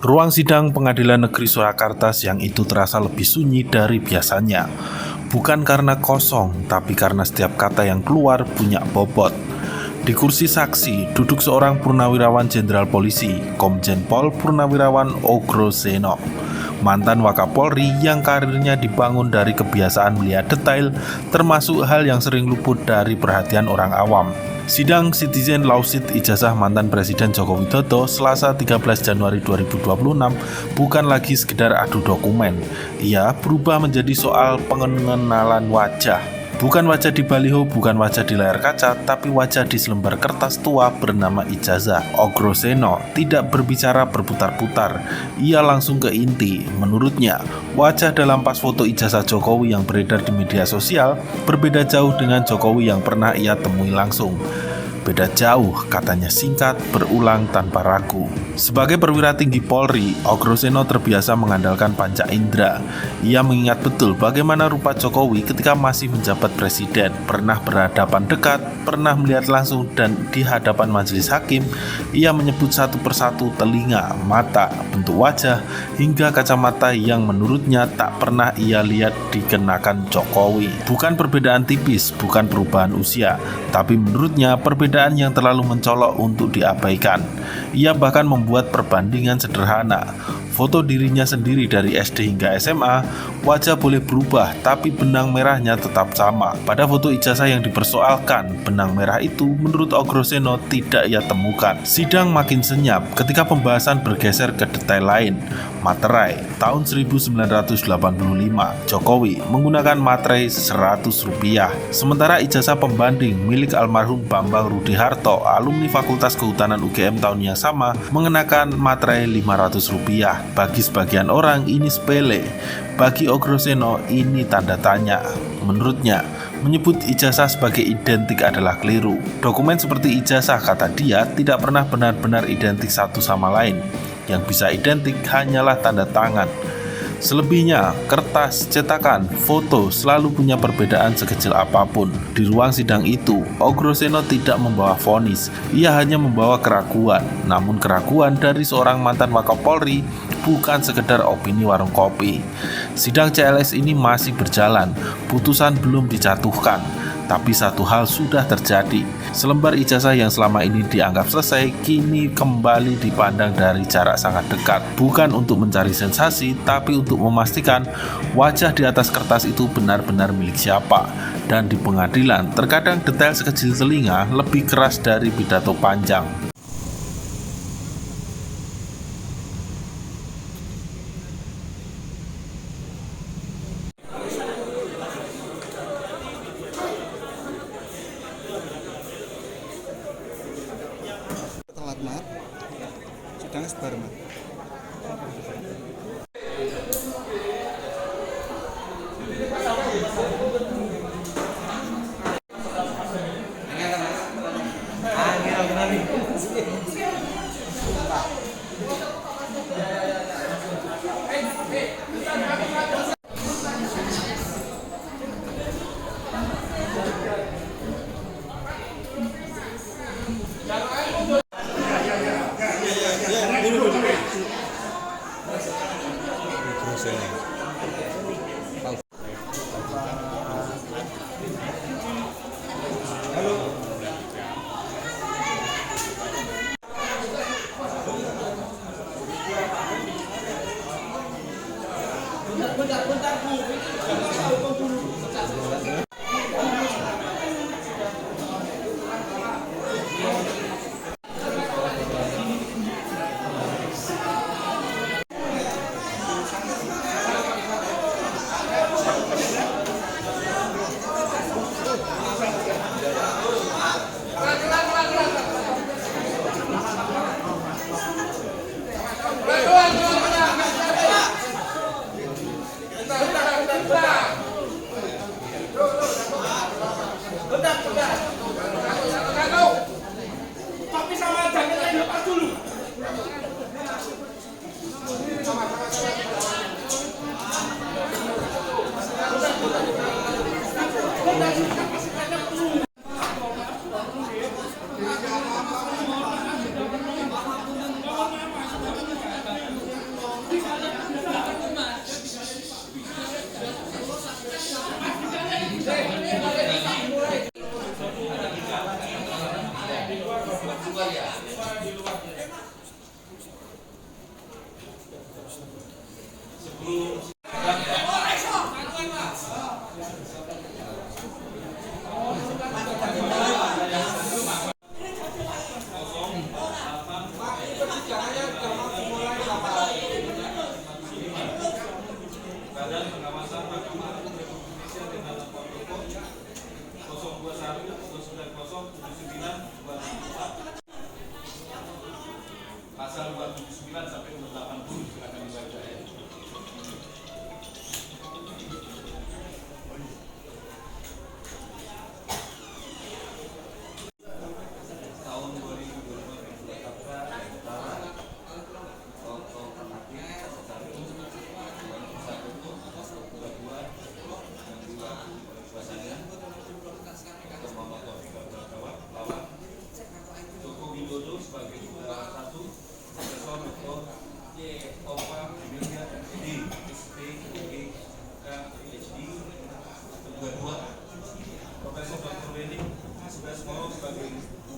Ruang sidang Pengadilan Negeri Surakarta siang itu terasa lebih sunyi dari biasanya. Bukan karena kosong, tapi karena setiap kata yang keluar punya bobot. Di kursi saksi duduk seorang purnawirawan jenderal polisi, Komjen Pol Purnawirawan Ogro-Seno, mantan Wakapolri yang karirnya dibangun dari kebiasaan melihat detail, termasuk hal yang sering luput dari perhatian orang awam. Sidang Citizen Lawsuit ijazah mantan Presiden Joko Widodo Selasa 13 Januari 2026 bukan lagi sekedar adu dokumen. Ia berubah menjadi soal pengenalan wajah. Bukan wajah di baliho, bukan wajah di layar kaca, tapi wajah di selembar kertas tua bernama ijazah. Ogro-Seno tidak berbicara berputar-putar, ia langsung ke inti. Menurutnya, wajah dalam pas foto ijazah Jokowi yang beredar di media sosial berbeda jauh dengan Jokowi yang pernah ia temui langsung. Beda jauh, katanya singkat, berulang tanpa ragu. Sebagai perwira tinggi Polri, Ogro-Seno terbiasa mengandalkan panca indera. Ia mengingat betul bagaimana rupa Jokowi ketika masih menjabat presiden, pernah berhadapan dekat, pernah melihat langsung, dan di hadapan majelis hakim, ia menyebut satu persatu telinga, mata, bentuk wajah, hingga kacamata yang menurutnya tak pernah ia lihat dikenakan Jokowi. Bukan perbedaan tipis, bukan perubahan usia, tapi menurutnya perbedaan yang terlalu mencolok untuk diabaikan. Ia bahkan membuat perbandingan sederhana. Foto dirinya sendiri dari SD hingga SMA, wajah boleh berubah, tapi benang merahnya tetap sama. Pada foto ijazah yang dipersoalkan, benang merah itu menurut Ogro-Seno tidak ia temukan. Sidang makin senyap ketika pembahasan bergeser ke detail lain. Materai tahun 1985, Jokowi menggunakan materai Rp100. Sementara ijazah pembanding milik almarhum Bambang Rudiharto, alumni Fakultas Kehutanan UGM tahun yang sama, mengenakan materai Rp500. Bagi sebagian orang ini sepele, bagi Ogro-Seno ini tanda tanya. Menurutnya, menyebut ijazah sebagai identik adalah keliru. Dokumen seperti ijazah, kata dia, tidak pernah benar-benar identik satu sama lain. Yang bisa identik hanyalah tanda tangan. Selebihnya, kertas, cetakan, foto selalu punya perbedaan sekecil apapun. Di ruang sidang itu, Ogro-Seno tidak membawa vonis, ia hanya membawa keraguan. Namun keraguan dari seorang mantan Wakapolri bukan sekedar opini warung kopi. Sidang CLS ini masih berjalan, putusan belum dijatuhkan. Tapi satu hal sudah terjadi. Selembar ijazah yang selama ini dianggap selesai kini kembali dipandang dari jarak sangat dekat. Bukan untuk mencari sensasi, tapi untuk memastikan wajah di atas kertas itu benar-benar milik siapa. Dan di pengadilan, terkadang detail sekecil telinga lebih keras dari pidato panjang. Telat mat, sidang sebar mat. Badan Pengawasan Mahkamah Agung Republik Indonesia dengan nomor telepon 021 290 79 pasal 279 sampai 280 silakan dibaca ya. Tahun 2022 Joko Widodo sebagai juara 1, Profesor Dr. Opa Emilia MD, SPOG, PhD, kedua 2, Profesor Dr. Benny Sudesmoro sebagai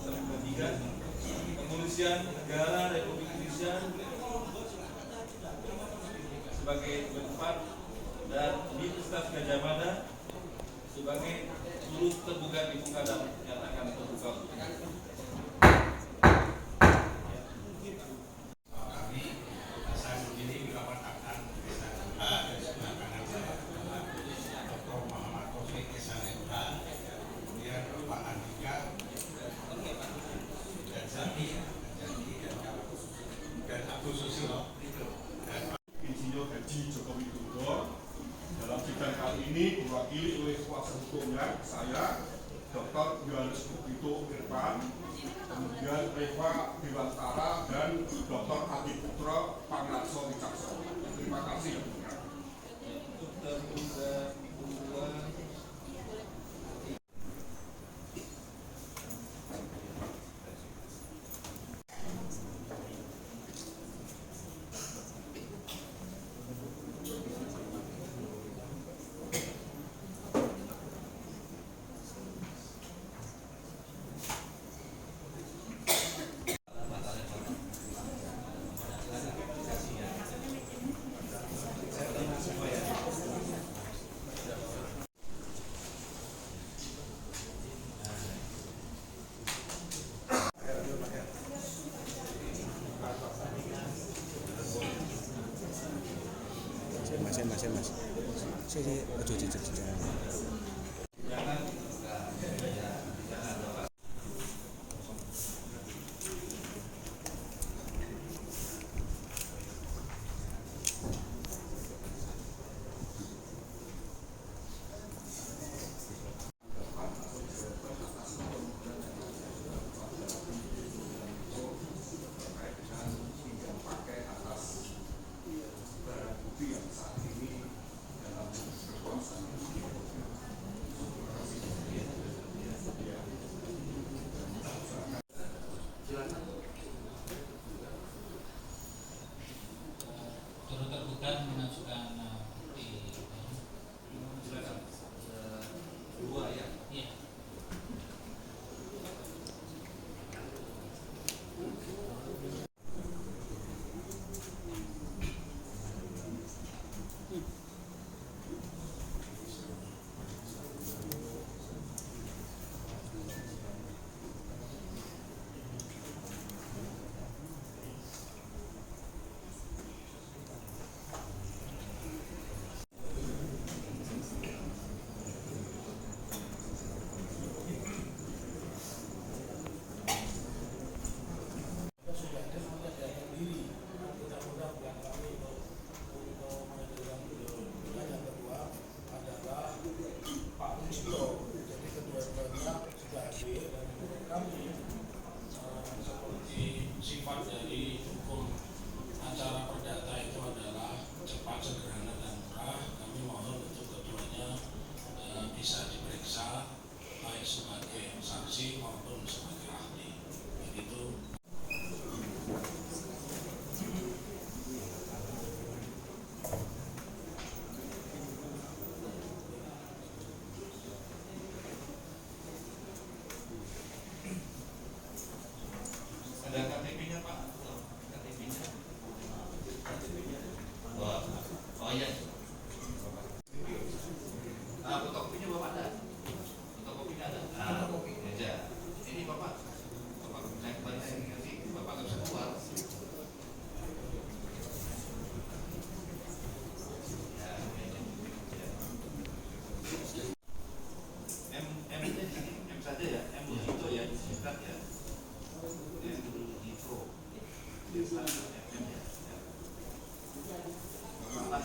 terduga 3, Kepolisian Negara Republik Indonesia sebagai terduga 4, dan Universitas Gadjah Mada sebagai turut tergugat di muka dan menyatakan terbuka. Insinyur Haji Joko Widodo dalam sidang kali ini diwakili oleh kuasa hukumnya saya Dr. Yohanes Bukito Irfan, kemudian Reva Dewantara dan Dr. Adi Putra Pangarso Wicaksono. Terima kasih. Untuk terduga 2. Mas. Sini, ojo. Turut tergugat mengajukan bukti Dua ya. iya.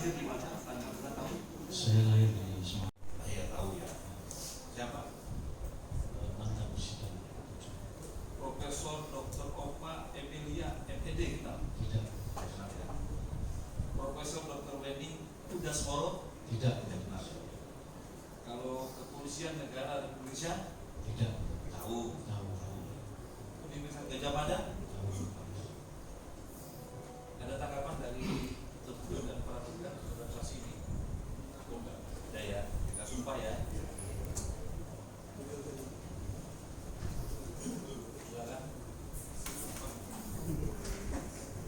lahir di mana? Tanggal berapa tahun? Saya lahir di Semarang. Saya tahu ya. Siapa? Mantan presiden. Profesor Dr. Opa Emilia MED kita. Tidak. Profesor Dr. Weni Udasmoro. Tidak. Kalau Kepolisian Negara Republik Indonesia Tidak. tahu. Tahu. Universitas Gajah Mada ada tanggapan dari terduga dan para terduga dalam kasus ini? Ada ya, kita sumpah ya. Silakan.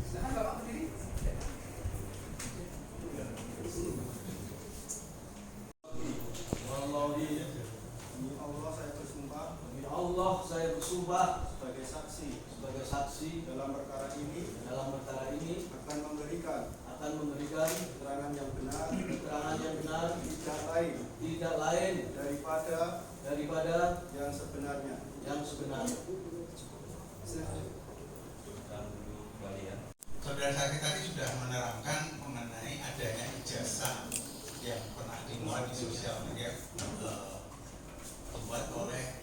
Silakan Bapak berdiri. Demi Allah saya bersumpah Demi Allah saya bersumpah sebagai saksi dalam perkara ini akan memberikan keterangan yang benar tidak lain daripada yang sebenarnya. Dan dulu kembali ya. Saudara saksi tadi sudah menerangkan mengenai adanya ijazah yang pernah dimuat di sosial media dibuat oleh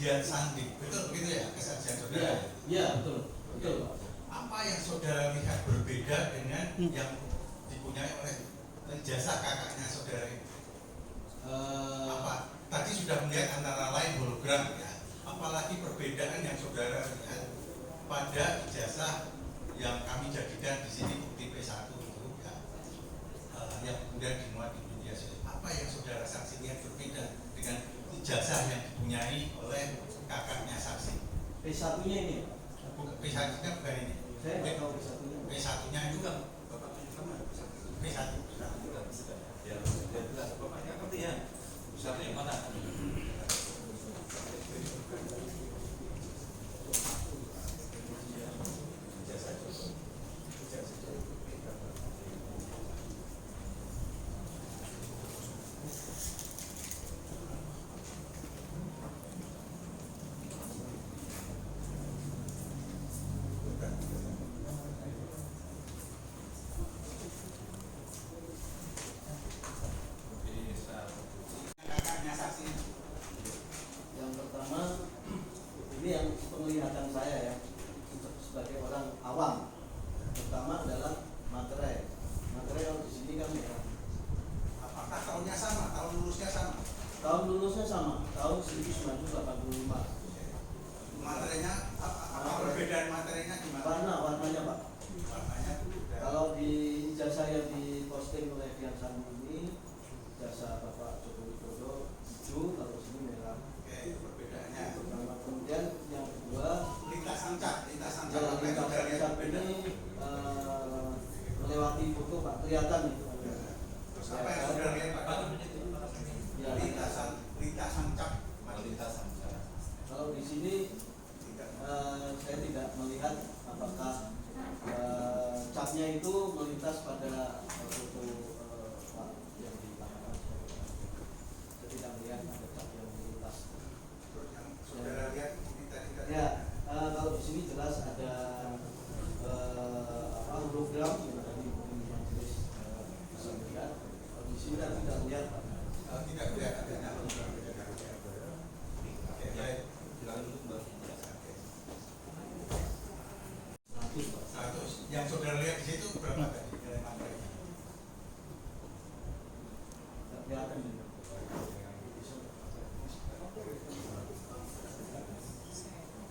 Dian Sandi, betul begitu ya kesaksian saudara? Iya betul Pak. Apa yang saudara lihat berbeda dengan yang dipunyai oleh ijazah kakaknya saudara ini? Apa? Tadi sudah melihat antara lain hologram ya. Apalagi perbedaan yang saudara lihat pada ijazah yang kami jadikan di sini bukti P1 itu ya, yang kemudian dimuat di media sosial. Apa yang saudara saksi lihat berbeda dengan ijazah yang dipunyai oleh kakaknya saksi? P1-nya ini Pak. Bukan P1-nya bukan ini. Saya nggak tahu P1-nya. P1-nya itu kan Bapak tunjukkan mana? P1. Ya, Bapaknya ngerti ya. Pusatnya yang mana? Kakaknya saksi itu. Yang pertama ini yang penglihatan saya ya sebagai orang awam. Pertama adalah materai kalau di sini kan ya. Apakah tahunnya sama? Tahun lulusnya sama? Tahun lulusnya sama, tahun 1985. Materinya apa perbedaan materinya gimana? Warnanya Pak. Warnanya berbeda. Kalau di ijazah yang diposting oleh Dian Sandi ini, ijazah Bapak Joko Widodo hijau, kalau sini merah. Oke, itu perbedaannya. Pertama, kemudian yang kedua, Lintasan cat apa jalan yang saudara lihat lintasan berbeda? ini melewati foto Pak, kelihatan nih. Terus apa yang saudara lihat Pak? Ya, Lintasan cat. Lintasan. kalau di sini saya tidak melihat apakah catnya itu melintas pada foto Pak yang di belakang. Saya tidak melihat ada cat yang melintas. Terus yang saudara lihat ini tadi kan? Ya, kalau di sini jelas ada hologram yang tadi mungkin majelis bisa melihat. Kalau di sini kan tidak melihat Pak. Tidak lihat adanya hologram. Oke, baik. Silakan dulu Mbak. Terus yang saudara lihat di situ berapa tadi nilai materinya? Tidak kelihatan ini.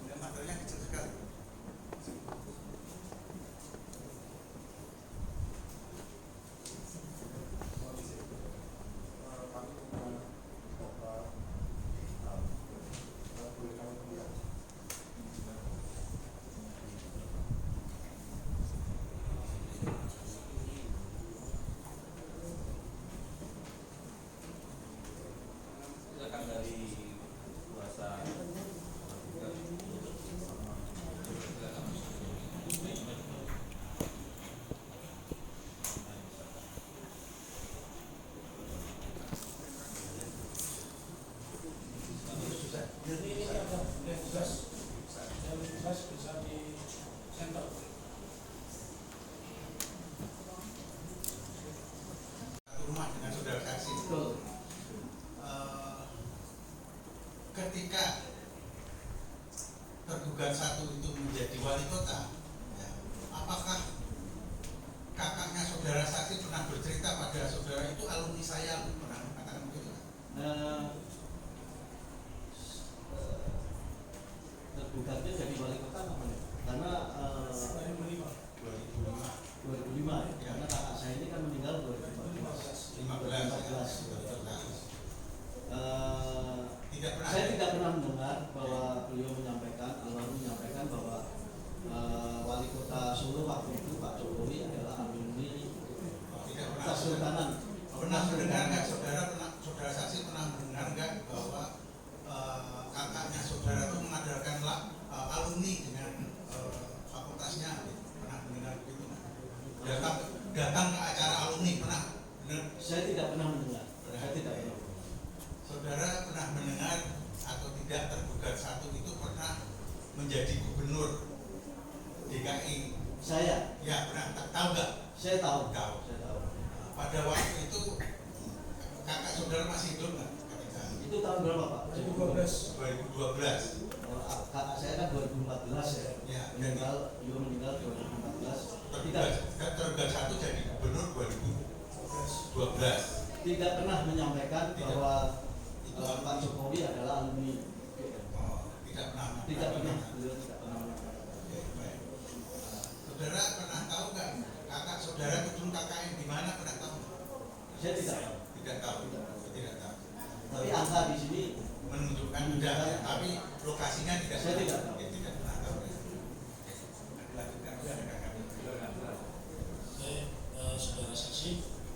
Nilai materinya kecil sekali. saudara saksi pernah bercerita pada saudara itu alumni saya, pernah mengatakan begitu kan? Tergugatnya jadi wali kota namanya karena 2005 ya. Karena kakak saya ini kan meninggal 2015. Tidak pernah. Saya tidak pernah mendengar bahwa beliau menyampaikan bahwa wali kota Solo waktu itu Pak Jokowi adalah alumni Kesultanan. Pernah mendengar nggak saudara saksi pernah mendengar nggak bahwa kakaknya saudara itu mengadakan alumni dengan fakultasnya? Pernah mendengar begitu nggak? Datang ke acara alumni pernah? Benar? Saya tidak pernah mendengar. Saya tidak pernah. Saudara pernah mendengar atau tidak tergugat satu itu pernah menjadi gubernur DKI? Saya? Ya pernah. Tahu nggak? Saya tahu. Tahu. Pada waktu itu kakak saudara masih hidup nggak? Itu tahun berapa Pak? 2012. Kakak saya kan 2014 ya. Ya, Beliau meninggal 2014. Tergugat satu jadi gubernur 2012. Tidak pernah menyampaikan bahwa Pak Jokowi adalah alumni. Tidak pernah. Beliau tidak pernah. Oke, baik. Saudara pernah tahu nggak kakak saudara gedung KKN di mana, pernah tahu? Saya tidak tahu. Tidak tahu. Tidak tahu. Tapi angka di sini Menunjukkan tidak, tapi lokasinya tidak. Saya tidak tahu. Tidak pernah tahu. Lanjutkan saudara. Saudara saksi,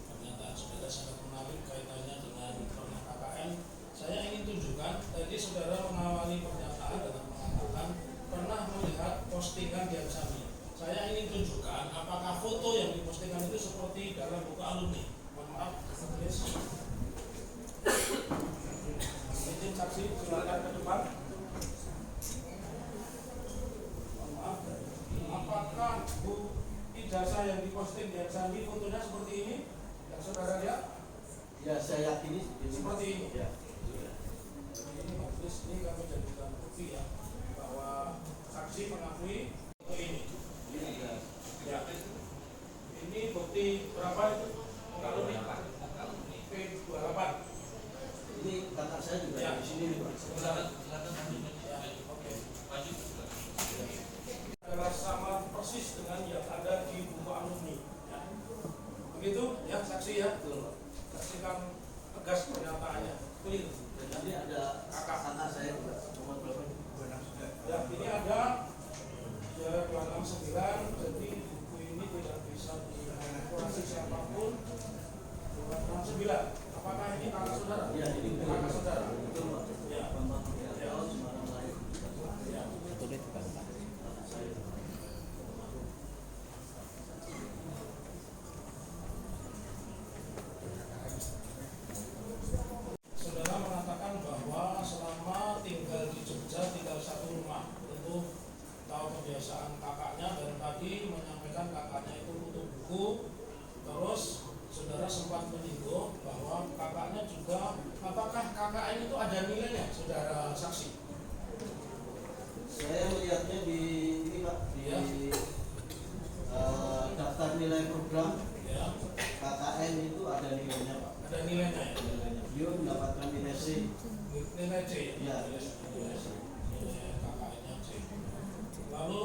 pernyataan saudara sangat menarik kaitannya dengan pernah KKN. Saya ingin tunjukkan, tadi saudara mengawali pernyataan dengan mengatakan pernah melihat postingan di Aksami. Saya ingin tunjukkan apakah foto yang dipostingkan itu seperti dalam buku alumni. Mohon maaf, please. Izin saksi, silakan ke depan. Mohon maaf. Apakah bu ijazah yang diposting di Aksami fotonya seperti ini? Yang saudara lihat? ya saya yakini Seperti ini. Ya. Ini majelis ini kami jadikan bukti ya bahwa saksi mengakui foto ini. Ini ada. Ya. Ini bukti berapa itu? Kalau ini P28. Ini kakak saya juga Ya. di sini nih Pak. Ya, oke. Adalah sama persis dengan yang ada di buku alumni. Ya. Begitu ya saksi ya. Saksikan tegas pernyataannya. Clear. Dan ini ada kakak saya juga nomor berapa? Ya, ini ada ya 269. Jadi buku ini tidak bisa dimanipulasi siapapun. 269. Apakah ini kakak saudara? Ya, ini kakak saudara. Betul Pak. Ya. Ya. Tahun Semarang lahir. Ya. Kakak saya. Saudara mengatakan bahwa selama tinggal di Jogja tinggal satu rumah, tentu tahu kebiasaan kakaknya dan tadi menyampaikan kakaknya itu butuh buku. Terus saudara sempat menyinggung bahwa kakaknya juga, apakah KKN itu ada nilainya, saudara saksi? Saya melihatnya di ini Pak, di daftar nilai program Ya, KKN itu ada nilainya Pak. ada nilainya ya. Nilainya. Beliau mendapatkan nilai C. Nilai C. Ya. Nilai KKN-nya C. Lalu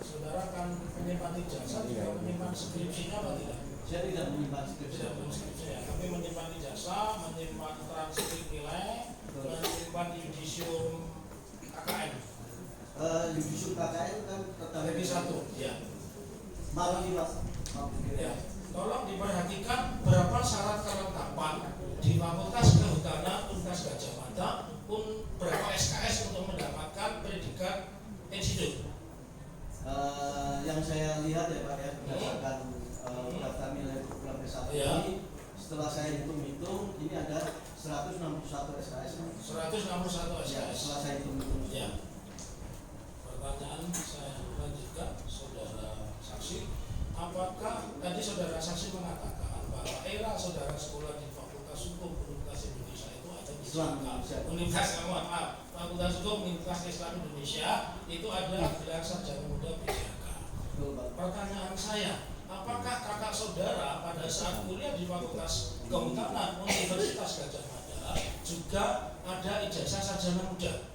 saudara kan menyimpan ijazah juga menyimpan skripsinya apa tidak? Saya tidak menyimpan skripsi. Tidak menyimpan skripsi ya, tapi menyimpan ijazah, menyimpan transkrip nilai, menyimpan yudisium KKN. Yudisium KKN kan tertarik Jadi satu, ya. maaf nih Pak. Maaf. Ya. Tolong diperhatikan berapa syarat kelengkapan di Fakultas Kehutanan Universitas Gadjah Mada pun berapa SKS untuk mendapatkan predikat institut. Yang saya lihat ya Pak ya, berdasarkan daftar nilai program S1 Ya. ini, setelah saya hitung-hitung ini ada 161 SKS. 161 Ya, SKS. setelah saya hitung-hitung. Ya. Pertanyaan saya lanjutkan, saudara saksi, apakah tadi saudara saksi mengatakan bahwa era saudara sekolah di Fakultas Hukum Universitas Indonesia itu ada di Islam Jakarta. Indonesia. Fakultas Hukum Universitas Islam Indonesia itu ada gelar sarjana muda PJK. Betul Pak. Pertanyaan saya, pada saat kuliah di Fakultas Kehutanan Universitas Gadjah Mada juga ada ijazah sarjana muda.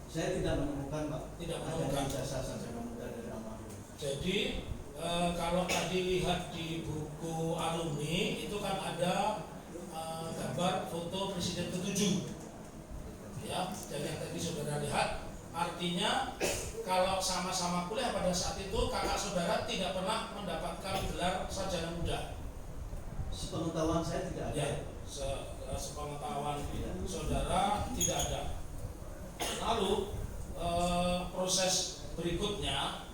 Saya tidak menemukan Pak. Tidak menemukan. Ada ijazah sarjana muda dari almarhum. Jadi kalau tadi lihat di buku alumni itu kan ada gambar foto Presiden ke-7. Ya, dan yang tadi saudara lihat, artinya kalau sama-sama kuliah pada saat itu kakak saudara tidak pernah mendapatkan gelar sarjana muda. Sepengetahuan saya tidak ada. Ya, sepengetahuan saudara tidak ada. Lalu proses berikutnya,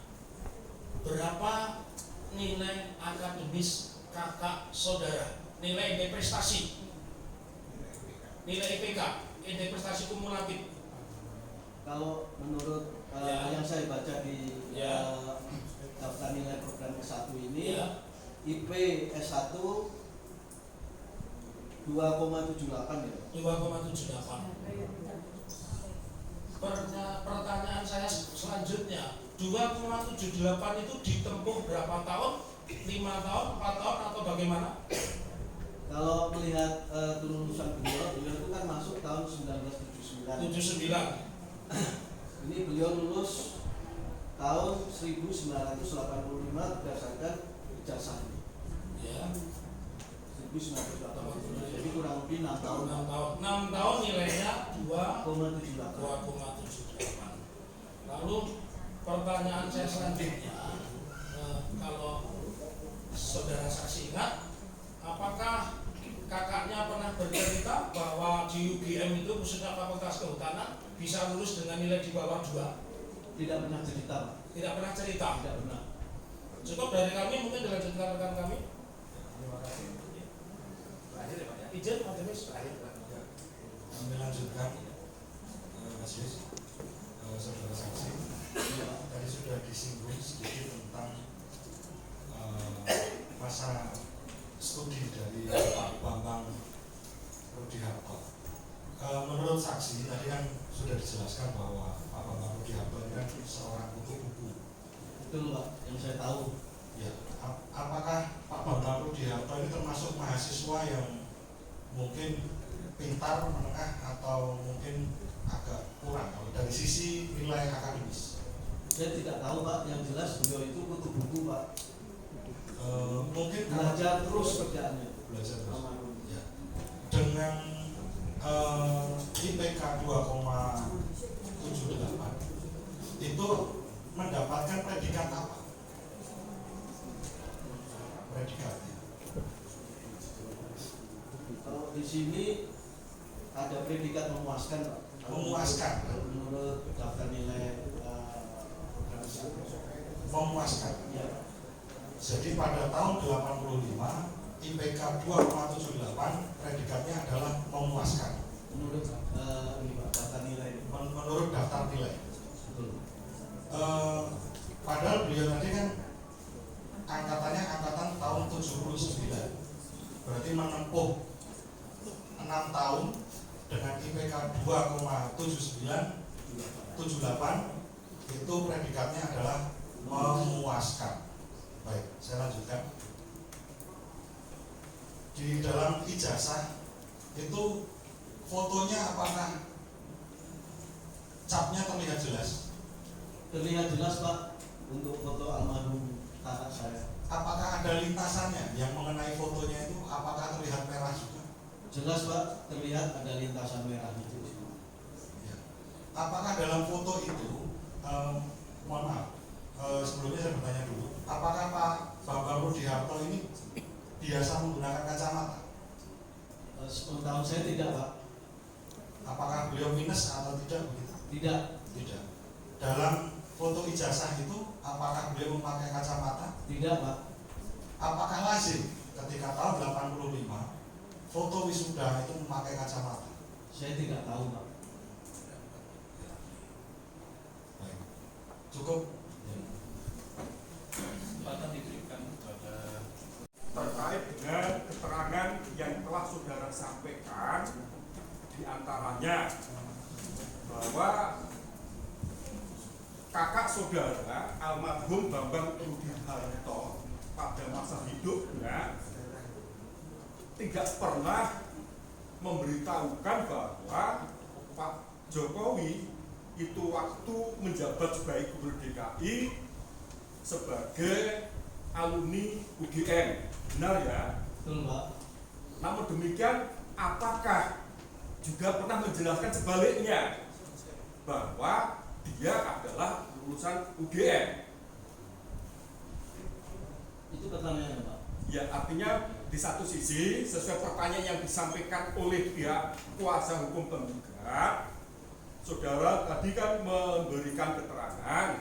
berapa nilai akademis kakak saudara, nilai indeks prestasi, nilai IPK, indeks prestasi kumulatif? Kalau menurut Ya. yang saya baca di Ya. daftar nilai program S1 ini, Ya. IP S1 2,78 ya. 2,78. Pertanyaan saya selanjutnya, 2,78 itu ditempuh berapa tahun? 5 tahun, 4 tahun atau bagaimana? Kalau melihat kelulusan beliau itu kan masuk tahun 1979. 79. Ini beliau lulus tahun 1985 berdasarkan ijazah ini. Ya, 1985. Jadi kurang lebih 6 tahun. 6 tahun. 6 tahun nilainya 2,78. 2,78. Lalu pertanyaan saya selanjutnya, kalau saudara saksi ingat, apakah kakaknya pernah bercerita bahwa di UGM itu khususnya Fakultas Kehutanan bisa lulus dengan nilai di bawah 2? Tidak pernah cerita, Pak. Tidak pernah cerita. Tidak pernah. Cukup dari kami, mungkin dilanjutkan rekan kami. Terima kasih. Terakhir ya Pak ya. Izin, Pak Demis. Terakhir Pak. Kami lanjutkan, Mas Yus, saudara saksi. Tadi sudah disinggung sedikit tentang masa studi dari Pak Bambang Rudiharto. Menurut saksi tadi kan sudah dijelaskan bahwa Pak Bambang Rudiharto ini kan seorang kutu buku. Betul Pak, yang saya tahu. Ya, apakah Pak Bambang Rudiharto ini termasuk mahasiswa yang mungkin pintar, menengah, atau mungkin agak kurang kalau dari sisi nilai akademis? Saya tidak tahu Pak, yang jelas beliau itu kutu buku Pak. Mungkin Belajar terus kerjaannya. belajar terus. Almarhum. Ya. Dengan IPK 2,78 itu mendapatkan predikat apa? Predikatnya Kalau di sini ada predikat memuaskan Pak. Memuaskan. Menurut daftar nilai program S1. memuaskan. Ya. Jadi pada tahun 85 IPK 2,78 predikatnya adalah memuaskan Menurut ini Pak, daftar nilai. menurut daftar nilai. Betul. Padahal beliau tadi kan angkatannya angkatan tahun 79, berarti menempuh 6 tahun dengan IPK 2,78 itu predikatnya adalah memuaskan. Baik, saya lanjutkan. Di dalam ijazah itu fotonya apakah capnya terlihat jelas? Terlihat jelas Pak untuk foto almarhum kakak saya. Apakah ada lintasannya yang mengenai fotonya itu? Apakah terlihat merah juga? Jelas Pak, terlihat ada lintasan merah itu. Ya. Apakah dalam foto itu, mohon maaf, sebelumnya saya bertanya dulu, apakah Pak Bambang Rudiharto ini biasa menggunakan kacamata? Sepengetahuan saya tidak Pak. Apakah beliau minus atau tidak begitu? Tidak. Tidak. Dalam foto ijazah itu, apakah beliau memakai kacamata? Tidak Pak. Apakah lazim ketika tahun 85 foto wisuda itu memakai kacamata? Saya tidak tahu Pak. Baik. Cukup. Kesempatan diberikan kepada terkait dengan keterangan yang telah saudara sampaikan, diantaranya bahwa kakak saudara almarhum Bambang Rudiharto pada masa hidupnya tidak pernah memberitahukan bahwa Pak Jokowi itu waktu menjabat sebagai Gubernur DKI sebagai alumni UGM. Benar ya? Betul, Pak. Namun demikian, apakah juga pernah menjelaskan sebaliknya bahwa dia adalah lulusan UGM? Itu pertanyaannya, Pak. Ya, artinya di satu sisi sesuai pertanyaan yang disampaikan oleh pihak kuasa hukum penggugat, saudara tadi kan memberikan keterangan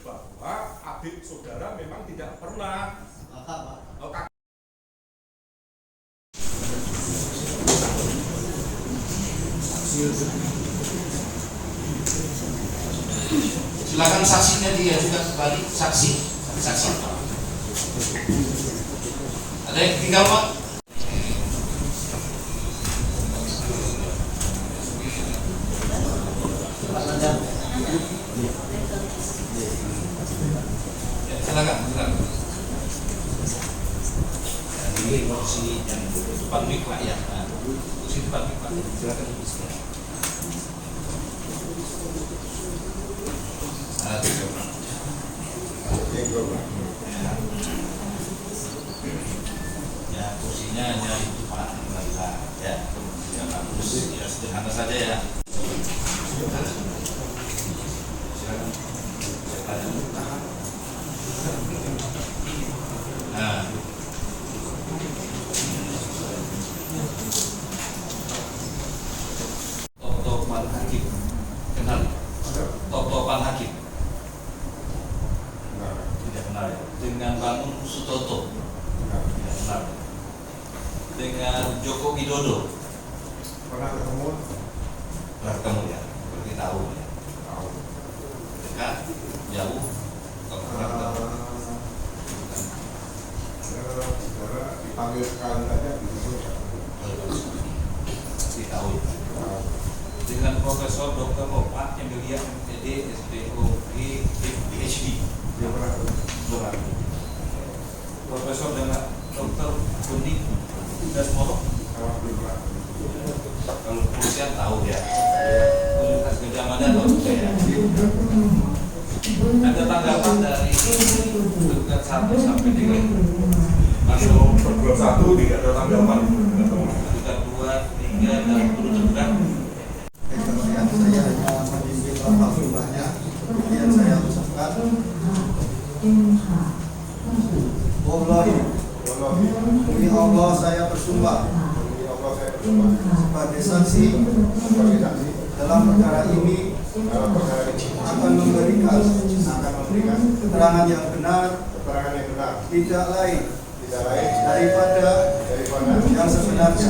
bahwa adik saudara memang tidak pernah Kakak, Pak. Silakan saksinya dia juga kembali saksi. Ada yang tinggal, Pak? Ya, silakan. Ini kursi yang depan mic, Pak, ya. Kursi depan mic, Pak. Silakan ibu sekalian. Ya, kursinya hanya itu, Pak. Ya, ya bagus. Ya, sederhana saja ya. Silakan. Nah, Top-topan hakim. Kenal? Top-topan hakim. Tidak kenal ya. Dengan Bang Sutoto. Tidak kenal. Dengan Joko Widodo. Pernah ketemu? Pernah ketemu ya. Berarti tahu ya. Tahu. Dekat, jauh. Kalau pernah ketemu. Saudara dipanggil sekali saja gitu. Pasti tahu ya. Dengan Profesor Dr. Lopat yang mulia MPD SPOG PhD. Dia pernah Bukan. Profesor dengan Dr. Kuning Dasmoro. belum pernah. Kalau kepolisian tahu ya. Universitas Gajah Mada tahu juga ya. Ada tanggapan dari dekat 1 sampai dengan Masuk perguruan 1 tidak ada tanggapan. dekat 2, 3 dan turut tergugat. Saya hanya memimpin rapat jumlahnya. Kemudian saya ucapkan Wallahi, demi Allah saya bersumpah sebagai saksi dalam perkara ini akan memberikan keterangan yang benar tidak lain daripada yang sebenarnya.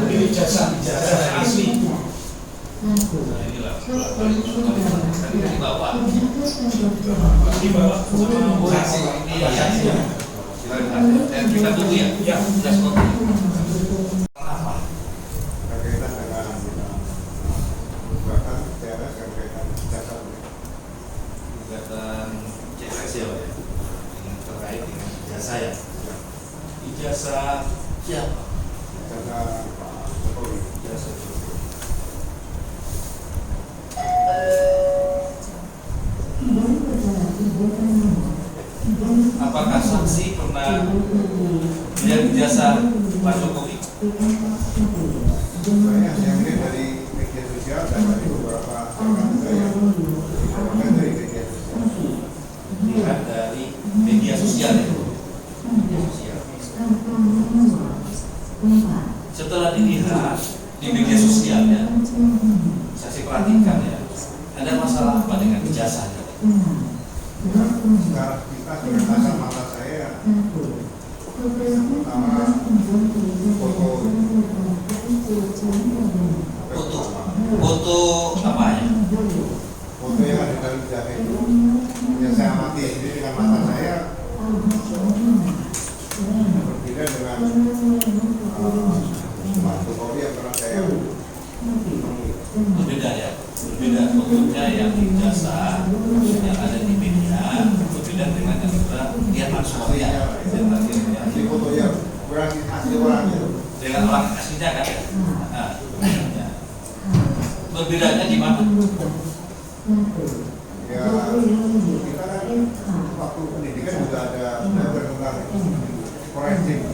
Ini ijazah asli. Inilah tadi dibawa. Dibawa sama Saksi ini ya. Kita tunggu ya. Ya. Jelas kok. Apa? Berkaitan dengan bahkan TRS yang berkaitan jasa. Gugatan CSS ya, Pak ya? Yang terkait dengan ijazah ya. Ijazah siapa? Jasa Pak Jokowi. Ijazah Jokowi. Apakah saksi pernah melihat ijazah Pak Jokowi? Saya hanya melihat dari media sosial dan dari beberapa rekan saya yang dari media sosial. Lihat dari media sosial ya. Media sosial. Setelah dilihat di media sosialnya, saksi perhatikan ya, ada masalah apa dengan ijazahnya? Sekarang kita sebagai kasar mata saya pertama Foto apa ya? foto yang ada dalam ijazah itu yang saya amati sendiri dengan mata saya berbeda dengan Pak Jokowi yang pernah saya Berbeda ya, berbeda bentuknya yang ijazah yang ada di media, berbeda dengan yang kita lihat langsung ya. Asli fotonya, berarti asli orangnya. Dengan orang aslinya kan ya. Nah, ya. Berbedanya di mana? Ya, kita kan waktu pendidikan juga ada belajar tentang forensik,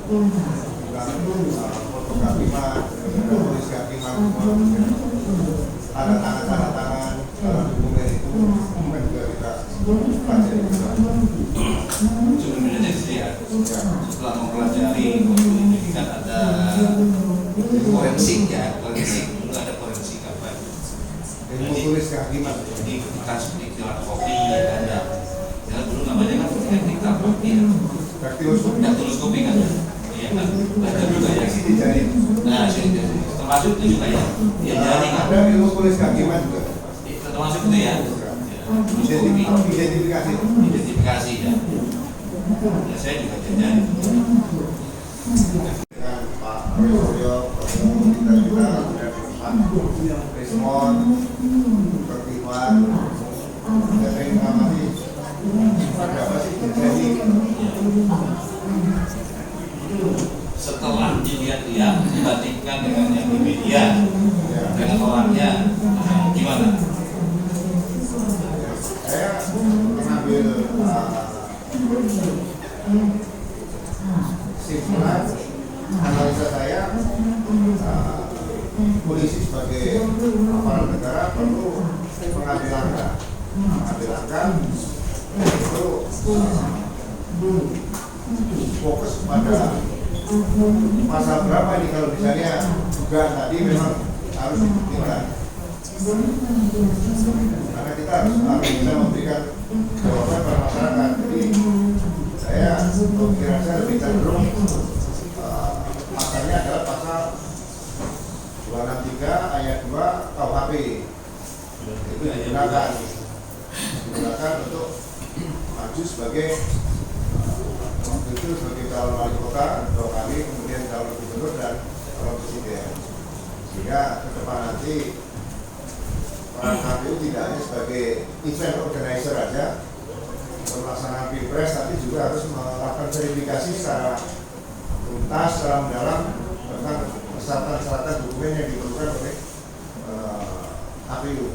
tentang fotografi tulis kaki tanda tangan dokumen itu kan juga kita pelajari juga. Sebenarnya di sini ya, setelah mempelajari ini kan ada forensik ya, forensik dulu ada forensik apa? Ilmu tulis kaki Jadi bekas istilah kopi ya kan ya. Ya dulu namanya kan teknik kopi ya. Daktiloskopi kan ya. Iya kan. Ada juga ya. Isi di jari. Nah, termasuk itu juga ya. Ya jari kan. Ada ilmu tulis kaki juga. Termasuk itu ya. Identifikasi. Identifikasi ya. Ya saya juga jajari. Dengan Pak Royo, kita Pak Rismon, Pertiwan, kita sering mengamati ada apa sih terjadi. Setelah dilihat-lihat dibandingkan dengan yang di media dengan orangnya gimana? Saya mengambil simpulan analisa saya, polisi sebagai aparat negara perlu mengambil langkah itu fokus pada pasal berapa ini kalau misalnya juga tadi memang harus dibuktikan, karena kita harus bisa memberikan jawaban pada masyarakat. Jadi saya pemikiran saya lebih cenderung pasalnya adalah pasal 263 ayat 2 KUHP itu digunakan untuk maju sebagai waktu itu sebagai calon wali kota 2 kali, kemudian calon gubernur dan calon presiden, sehingga ke depan nanti peran KPU tidak hanya sebagai event organizer aja pelaksanaan pilpres, tapi juga harus melakukan verifikasi secara tuntas, secara mendalam tentang persyaratan dokumen yang diperlukan oleh KPU.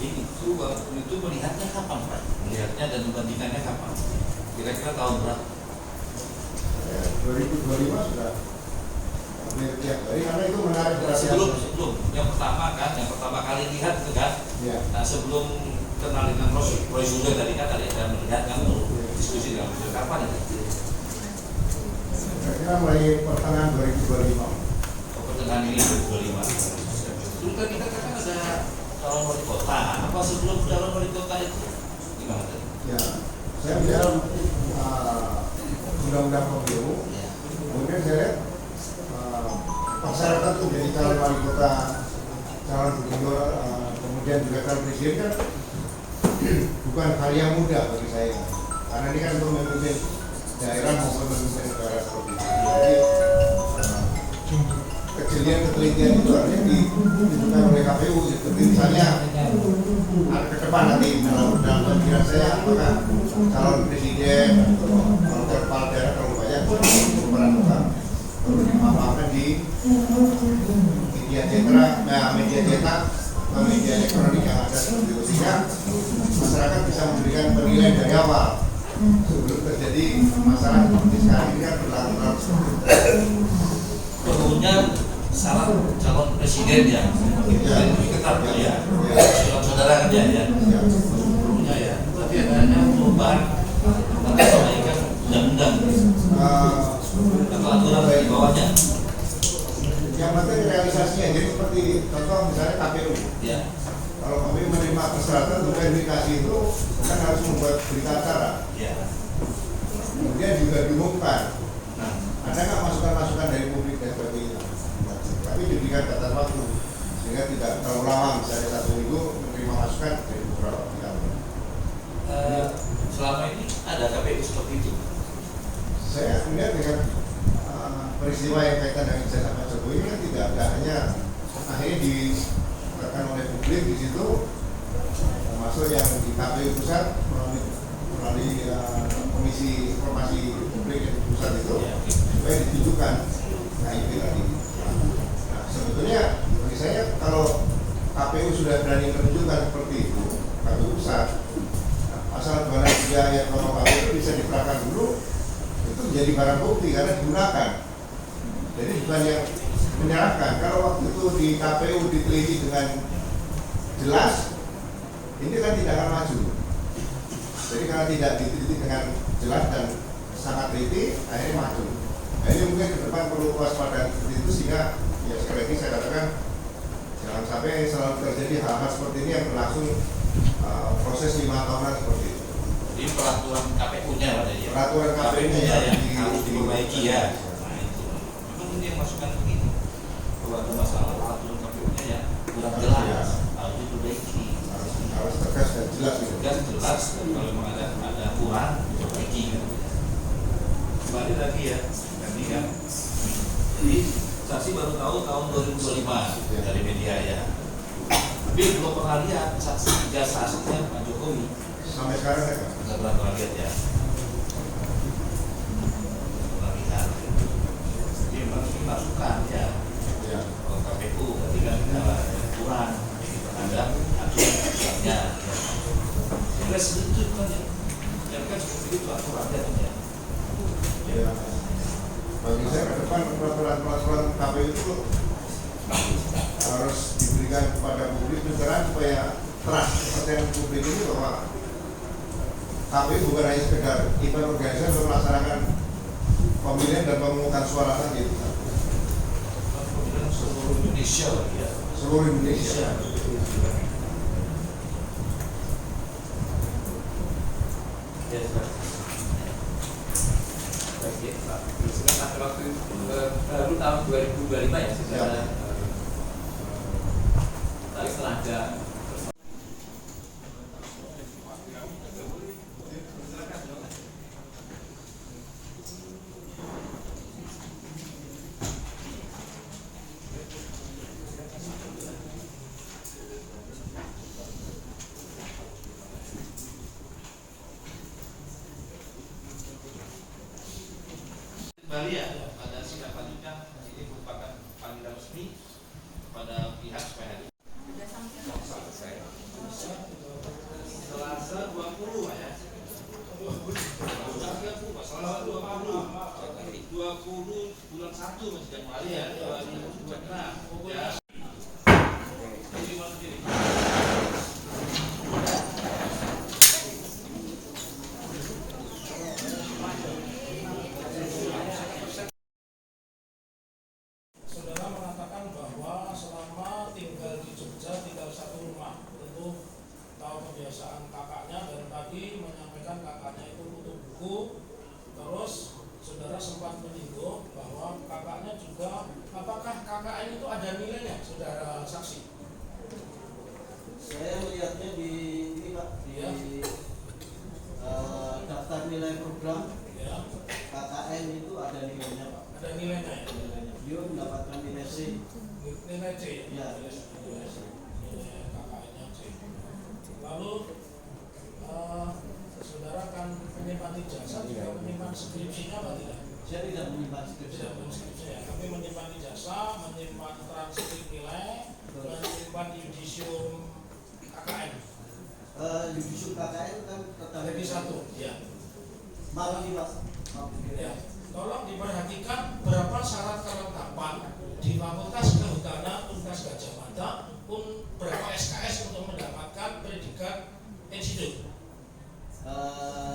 Jadi itu melihatnya kapan Pak? Melihatnya dan membandingkannya kapan? Kira-kira tahun berapa? 2025 sudah hampir tiap hari, karena itu menarik perhatian. Sebelum yang pertama kali lihat itu kan? Ya. Nah, sebelum kenal dengan prosedur tadi kan ada melihat kan diskusi dengan kapan itu? Kira-kira mulai pertengahan 2025. Pertengahan ini 2025. Dulu kan kita kan ada calon wali kota. Apa sebelum calon wali kota itu gimana tadi? Ya, saya bicara undang-undang pemilu. Kemudian saya lihat persyaratan untuk menjadi calon wali kota, calon gubernur, kemudian juga calon presiden kan bukan hal yang mudah bagi saya, karena ini kan untuk memimpin daerah maupun memimpin negara seperti itu. Jadi kejelian ketelitian itu harusnya ditunjukkan oleh KPU. Seperti misalnya ke depan nanti dalam pemikiran saya, apakah calon presiden atau calon kepala daerah kalau banyak berperan utama perlu dipaparkan di media cetak, media elektronik yang ada seperti itu, sehingga masyarakat bisa memberikan penilaian dari awal sebelum terjadi masalah seperti sekarang ini kan berlaku-laku. Perlunya syarat calon presiden ya, lebih ketat ya, saudara kan ya, perlunya ya. Tapi adanya perubahan karena perbaikan undang-undang atau aturan di bawahnya. Yang penting realisasinya, jadi seperti contoh misalnya KPU. Ya. Kalau KPU menerima persyaratan untuk verifikasi itu kan harus membuat berita acara. Ya. Kemudian juga diumumkan. Nah, ada nggak masukan-masukan dari publik dan sebagainya? Tapi diberikan batas waktu sehingga tidak terlalu lama, misalnya 1 minggu menerima masukan dari beberapa pihak. Selama ini ada KPU seperti itu. Saya melihat dengan peristiwa yang kaitan dengan ijazah Pak Jokowi ini kan tidak hanya akhirnya ditekan oleh publik di situ, termasuk yang di KPU pusat melalui Komisi Informasi Publik yang di pusat itu supaya ditunjukkan KIP tadi. Nah, sebetulnya bagi saya kalau KPU sudah berani menunjukkan seperti itu, KPU pusat, pasal 263 ayat 0 KPU itu bisa diterapkan dulu, itu menjadi barang bukti karena digunakan. Jadi bukan yang menyerahkan. Kalau waktu itu di KPU diteliti dengan jelas, ini kan tidak akan maju. Jadi karena tidak diteliti dengan jelas dan sangat teliti, akhirnya maju. Nah, ini mungkin ke depan perlu waspada seperti itu, sehingga ya sekali lagi saya katakan jangan sampai selalu terjadi hal-hal seperti ini yang berlangsung proses 5 tahunan seperti itu. Jadi peraturan KPU-nya Pak ya. Peraturan KPU-nya yang harus diperbaiki ya. Nah itu. Memang ini yang masukan begini. Kalau ada masalah peraturan KPU-nya ya kurang jelas, harus diperbaiki. Harus tegas dan jelas gitu. Tegas jelas. Kalau memang ada kurang diperbaiki. Kembali lagi ya, tadi kan. Jadi saksi baru tahu tahun 2025 dari media ya. Tapi belum pernah lihat saksi ijazah aslinya Pak Jokowi. Sampai sekarang ya Pak? Nggak pernah lihat ya. Pernah lihat. Jadi memang ini masukan ya. Kalau KPU berarti kan kurang terhadap aturannya. Saya setuju kan ya. Yang kan seperti itu aturannya kan ya. Ya. Bagi saya ke depan peraturan KPU itu harus diberikan kepada publik pencerahan supaya trust kepercayaan publik ini bahwa KPU bukan hanya sekedar event organisasi untuk melaksanakan pemilihan dan pemungutan suara saja. Seluruh Indonesia lagi ya. Seluruh Indonesia. Ya, baik Pak. Sekarang ada waktu baru tahun 2025 ya secara tapi setelah ada kembali ya pada sidang lanjutan ini merupakan panggilan resmi kepada pihak supaya hadir. Selasa 20 ya. Selasa 20 bulan 1 masih Januari ya 2026 ya. Jadi malam ini. Saudara mengatakan bahwa selama tinggal di Jogja tinggal satu rumah, tentu tahu kebiasaan kakaknya dan tadi menyampaikan kakaknya itu tutup buku. Terus saudara sempat menyinggung bahwa kakaknya juga, apakah KKN itu ada nilainya, saudara saksi? Saya melihatnya di ini Pak, di daftar nilai program Ya, KKN itu ada nilainya Pak. ada nilainya ya. Dia mendapatkan nilai C. Nilai C ya. Ya. Nilai C. Nilai KKN-nya C. Lalu saudara kan menyimpan ijazah juga menyimpan skripsinya apa tidak? Saya tidak menyimpan skripsi. Tidak menyimpan skripsi ya, tapi menyimpan ijazah, menyimpan transkrip nilai, menyimpan yudisium KKN. Yudisium KKN kan tetap Jadi satu, ya. maaf nih Pak. Ya. Tolong diperhatikan berapa syarat kelengkapan di Fakultas Kehutanan Universitas Gadjah Mada pun berapa SKS untuk mendapatkan predikat institut.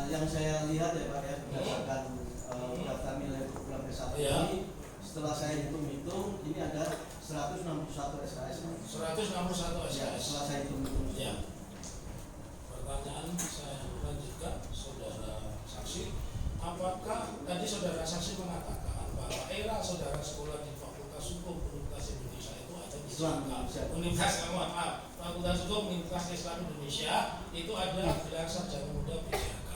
Yang saya lihat ya Pak ya, berdasarkan daftar nilai program S1 Ya. ini, setelah saya hitung-hitung ini ada 161 SKS. 161 Ya, SKS. setelah saya hitung-hitung. Ya. Pertanyaan saya lanjutkan, saudara saksi, apakah tadi saudara saksi mengatakan bahwa era saudara sekolah di Fakultas Hukum Universitas Indonesia itu ada di Fakultas Hukum Universitas Islam Indonesia itu ada gelar sarjana muda BCAK.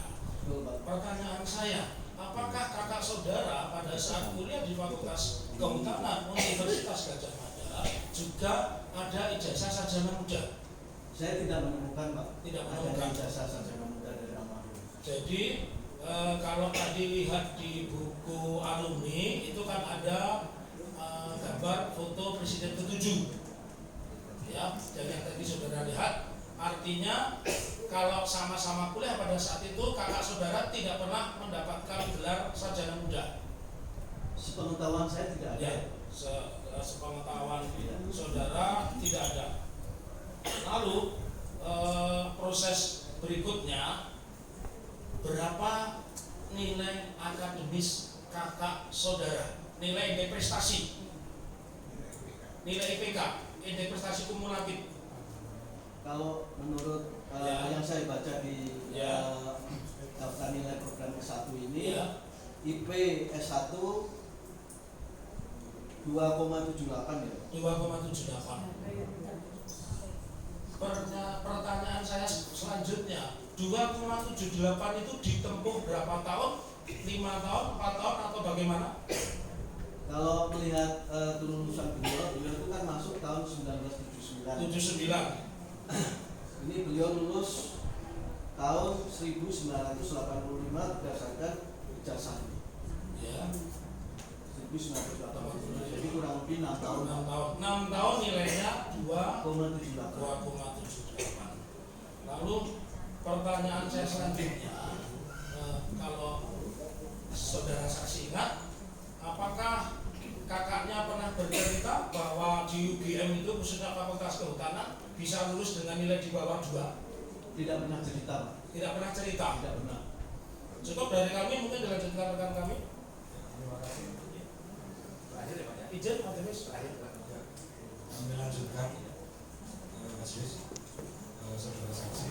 Pertanyaan saya, apakah kakak saudara pada saat kuliah di Fakultas Kehutanan Universitas Gadjah Mada juga ada ijazah sarjana muda? Saya tidak menemukan, Pak. Tidak Ada menemukan. ijazah sarjana muda dari almarhum. Jadi kalau tadi lihat di buku alumni itu kan ada gambar foto Presiden ke-7, ya, dan yang tadi saudara lihat, artinya kalau sama-sama kuliah pada saat itu kakak saudara tidak pernah mendapatkan gelar sarjana muda. Sepengetahuan saya tidak ada. Ya, sepengetahuan saudara tidak ada. Lalu proses berikutnya, berapa nilai akademis kakak saudara, nilai indeks prestasi, nilai IPK, indeks prestasi kumulatif? Kalau menurut yang saya baca di daftar nilai program S1 ini, IP S1 2,78 ya. 2,78. Pertanyaan saya selanjutnya, 2,78 itu ditempuh berapa tahun? 5 tahun, 4 tahun atau bagaimana? Kalau melihat kelulusan beliau itu kan masuk tahun 1979. Ini beliau lulus tahun 1985 berdasarkan ijazah. Ya. 1985. Jadi kurang lebih 6 tahun. 6 tahun nilainya 2,78. Lalu pertanyaan saya selanjutnya, kalau saudara saksi ingat, apakah kakaknya pernah bercerita bahwa di UGM itu khususnya Fakultas Kehutanan bisa lulus dengan nilai di bawah 2? Tidak pernah cerita, Pak. Tidak pernah cerita. Tidak pernah. Cukup dari kami, mungkin dilanjutkan rekan kami. Terima kasih. Terakhir ya Pak ya. Izin, Pak Demis. Kami lanjutkan, Mas Yus, saudara saksi.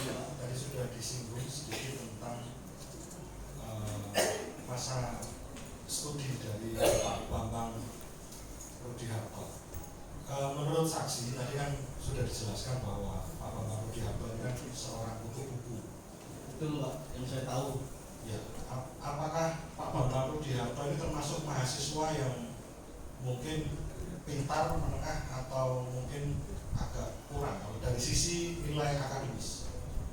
Tadi sudah disinggung sedikit tentang masa studi dari Pak Bambang Rudiharto. Menurut saksi tadi kan sudah dijelaskan bahwa Pak Bambang Rudiharto ini kan seorang kutu buku. Betul, Pak, yang saya tahu. Ya, apakah Pak Bambang Rudiharto ini termasuk mahasiswa yang mungkin pintar, menengah, atau mungkin agak kurang kalau dari sisi nilai akademis?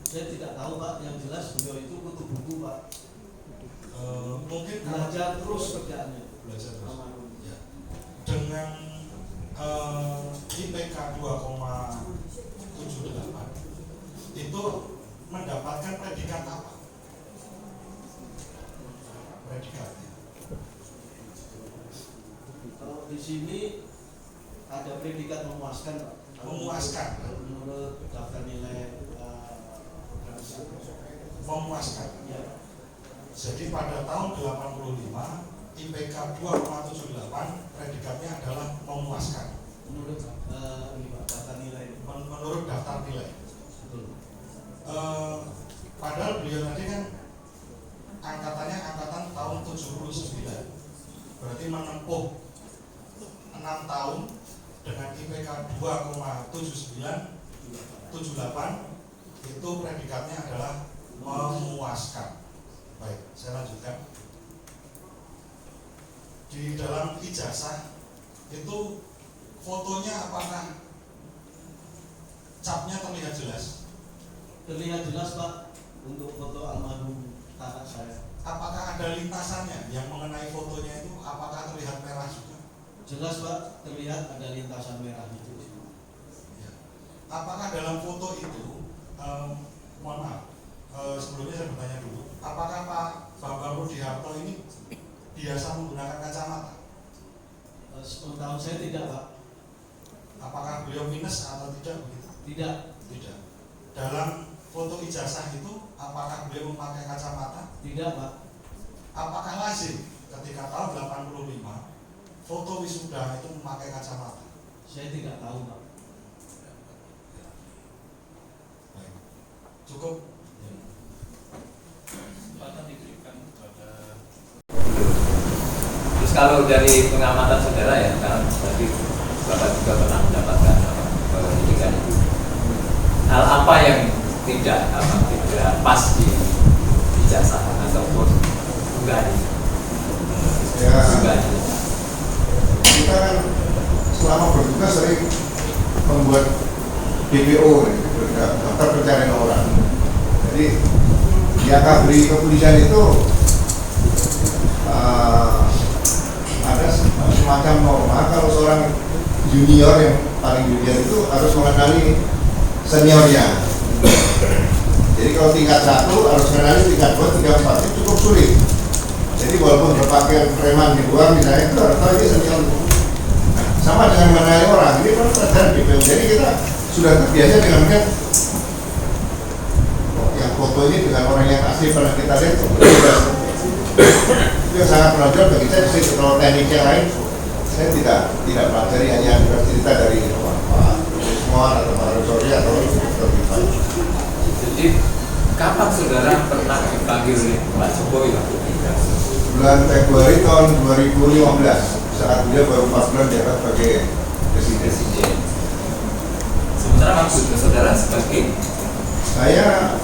Saya tidak tahu, Pak. Yang jelas beliau itu kutu buku, Pak. Mungkin Belajar terus kerjaannya. belajar terus. Almarhum. Ya. Dengan IPK 2,78 itu mendapatkan predikat apa? Predikatnya. Kalau di sini ada predikat memuaskan, Pak. Memuaskan. Menurut daftar nilai program S1. Memuaskan. Ya. Jadi pada tahun 85 IPK 2,78 predikatnya adalah memuaskan. Menurut ini Pak, daftar nilai. Menurut daftar nilai. Betul. Padahal beliau tadi kan angkatannya angkatan tahun 79. Berarti menempuh 6 tahun dengan IPK 2,78 itu predikatnya adalah memuaskan. Baik, saya lanjutkan. Di dalam ijazah itu fotonya apakah capnya terlihat jelas? Terlihat jelas, Pak, untuk foto almarhum kakak saya. Apakah ada lintasannya yang mengenai fotonya itu? Apakah terlihat merah juga? Jelas, Pak, terlihat ada lintasan merah itu. Ya. Apakah dalam foto itu, mohon maaf, sebelumnya saya bertanya dulu, apakah Pak Bambang Rudiharto ini biasa menggunakan kacamata? Sepengetahuan saya tidak, Pak. Apakah beliau minus atau tidak begitu? Tidak. Tidak. Dalam foto ijazah itu, apakah beliau memakai kacamata? Tidak, Pak. Apakah lazim ketika tahun 85 foto wisuda itu memakai kacamata? Saya tidak tahu, Pak. Baik. Cukup. Kesempatan diberikan kepada Terus kalau dari pengamatan saudara ya, karena tadi Bapak juga pernah mendapatkan pendidikan itu, hal apa yang tidak pas di ijazah ataupun unggahan ini? Ya, Unggahan ini. kita kan selama bertugas sering membuat DPO, daftar pencarian orang. Jadi di akabri kepolisian itu ada semacam norma kalau seorang junior yang paling junior itu harus mengenali seniornya. Jadi kalau tingkat 1 harus mengenali tingkat 2, tingkat 4 itu cukup sulit. Jadi walaupun berpakaian preman di luar misalnya itu harus tahu ini senior. Nah, sama dengan mengenali orang, ini kan pelajaran DPO. Jadi kita sudah terbiasa dengan melihat yang foto ini dengan orang yang asli pernah kita lihat itu yang sangat menonjol bagi saya. Kalau teknik yang lain saya tidak pelajari, hanya cerita dari Pak semua atau Pak Rusori atau Pak. Jadi kapan saudara pernah dipanggil oleh Pak Jokowi waktu itu? Bulan Februari tahun 2015 saat dia baru 4 bulan jabat sebagai presiden. Sementara maksud saudara sebagai Saya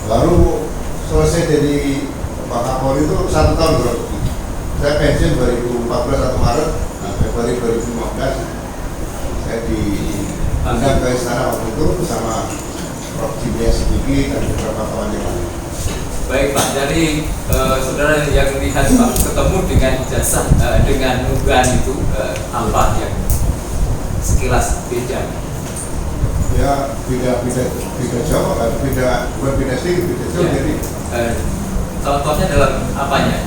baru selesai jadi Pak Kapolri itu 1 tahun berarti. Saya pensiun 2014 1 Maret, Februari 2015 saya diundang ke istana waktu itu bersama Prof. Jimlia Sidiki dan beberapa kawan yang lain. baik Pak, dari saudara yang lihat Pak ketemu dengan ijazah dengan unggahan itu apa yang sekilas beda? Ya beda jauh, bukan beda sedikit, beda jauh. Ya. Jadi Contohnya dalam apanya?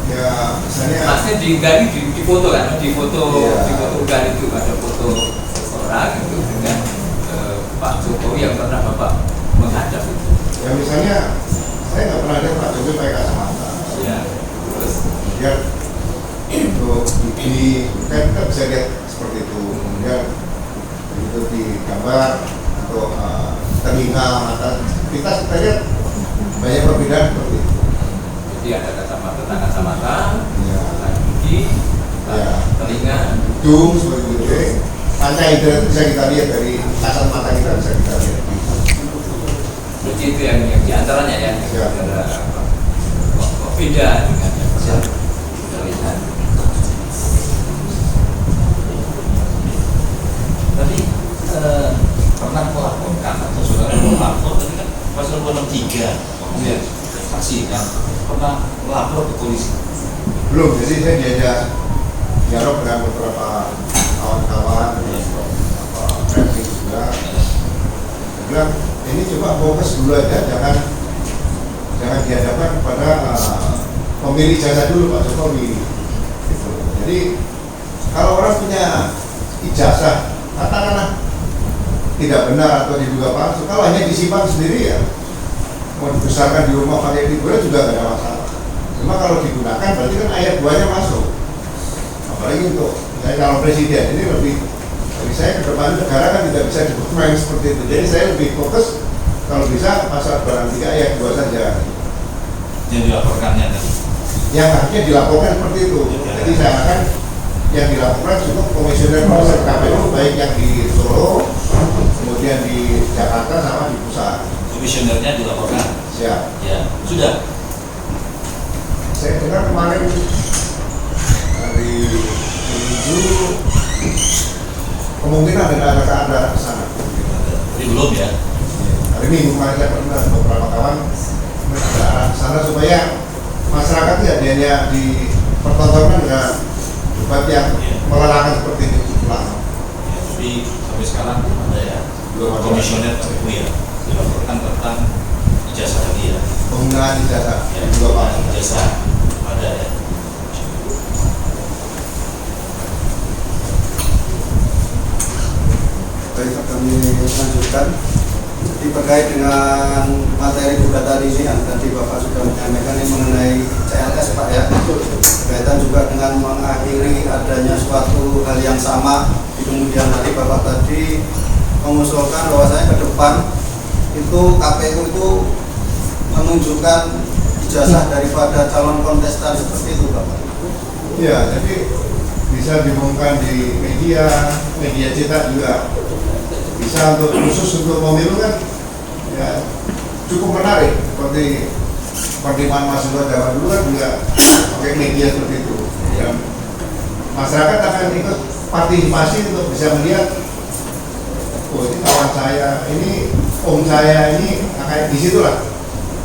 ya misalnya Maksudnya di foto kan? Di foto Iya. di foto unggahan itu ada foto seseorang itu dengan Pak Jokowi yang pernah Bapak menghadap itu. ya misalnya saya nggak pernah lihat Pak Jokowi pakai kacamata. Ya. Terus Kemudian untuk gigi kan kita bisa lihat seperti itu. Kemudian itu di gambar untuk telinga, mata kita lihat banyak perbedaan seperti itu. jadi ada kacamata, Ya, gigi, ya. telinga. Hidung seperti itu. Panca indera itu bisa kita lihat dari kasat mata kita bisa kita lihat. Jadi itu yang diantaranya ya. Ya. Kok beda dengan yang pernah kita lihat. Tadi pernah melaporkan atau saudara melapor tadi kan pasal 263 kemudian saksi kan pernah melapor ke polisi. Belum, jadi saya diajak dialog dengan beberapa kawan-kawan, beberapa traffic juga. Saya bilang ini coba fokus dulu aja, jangan dihadapkan kepada pemilik jasa dulu Pak Jokowi. Gitu. Jadi kalau orang punya ijazah, katakanlah tidak benar atau diduga palsu, kalau hanya disimpan sendiri ya mau dibesarkan di rumah pakai liburan juga tidak ada masalah. Cuma kalau digunakan berarti kan ayat 2-nya masuk. Apalagi untuk misalnya calon presiden ini lebih dari saya ke depan negara kan tidak bisa dipermain seperti itu. Jadi saya lebih fokus kalau bisa pasal barang 3 ayat 2 saja. Yang dilaporkannya tadi. Yang harusnya dilaporkan seperti itu. Jadi saya akan yang dilaporkan cukup komisioner KPU baik yang di Solo, kemudian di Jakarta sama di pusat. Komisionernya dilaporkan. Siap. Ya, sudah. Saya dengar kemarin hari Minggu kemungkinan ada ke sana. Tapi belum ya. Hari Minggu kemarin saya pernah beberapa kawan ada arah ke sana supaya masyarakat tidak hanya dipertontonkan dengan debat yang melelahkan seperti ini lama. Ya, tapi sampai sekarang belum ada ya. Belum ada. Komisioner KPU ya dilaporkan tentang ijazah tadi ya. Penggunaan ijazah Ya, juga Pak. ijazah ada ya. Baik, kami lanjutkan. Jadi terkait dengan materi gugatan ini yang tadi Bapak sudah menyampaikan ini mengenai CLS Pak ya, berkaitan juga dengan mengakhiri adanya suatu hal yang sama. Di kemudian hari Bapak tadi mengusulkan bahwasanya ke depan itu KPU itu menunjukkan ijazah daripada calon kontestan seperti itu Bapak. Ya, jadi bisa diumumkan di media cetak juga. Bisa untuk khusus untuk pemilu kan ya cukup menarik seperti penerimaan mahasiswa zaman dulu kan juga pakai media seperti itu. Ya. Masyarakat akan ikut partisipasi untuk bisa melihat, oh ini kawan saya, ini om saya, ini kayak di situlah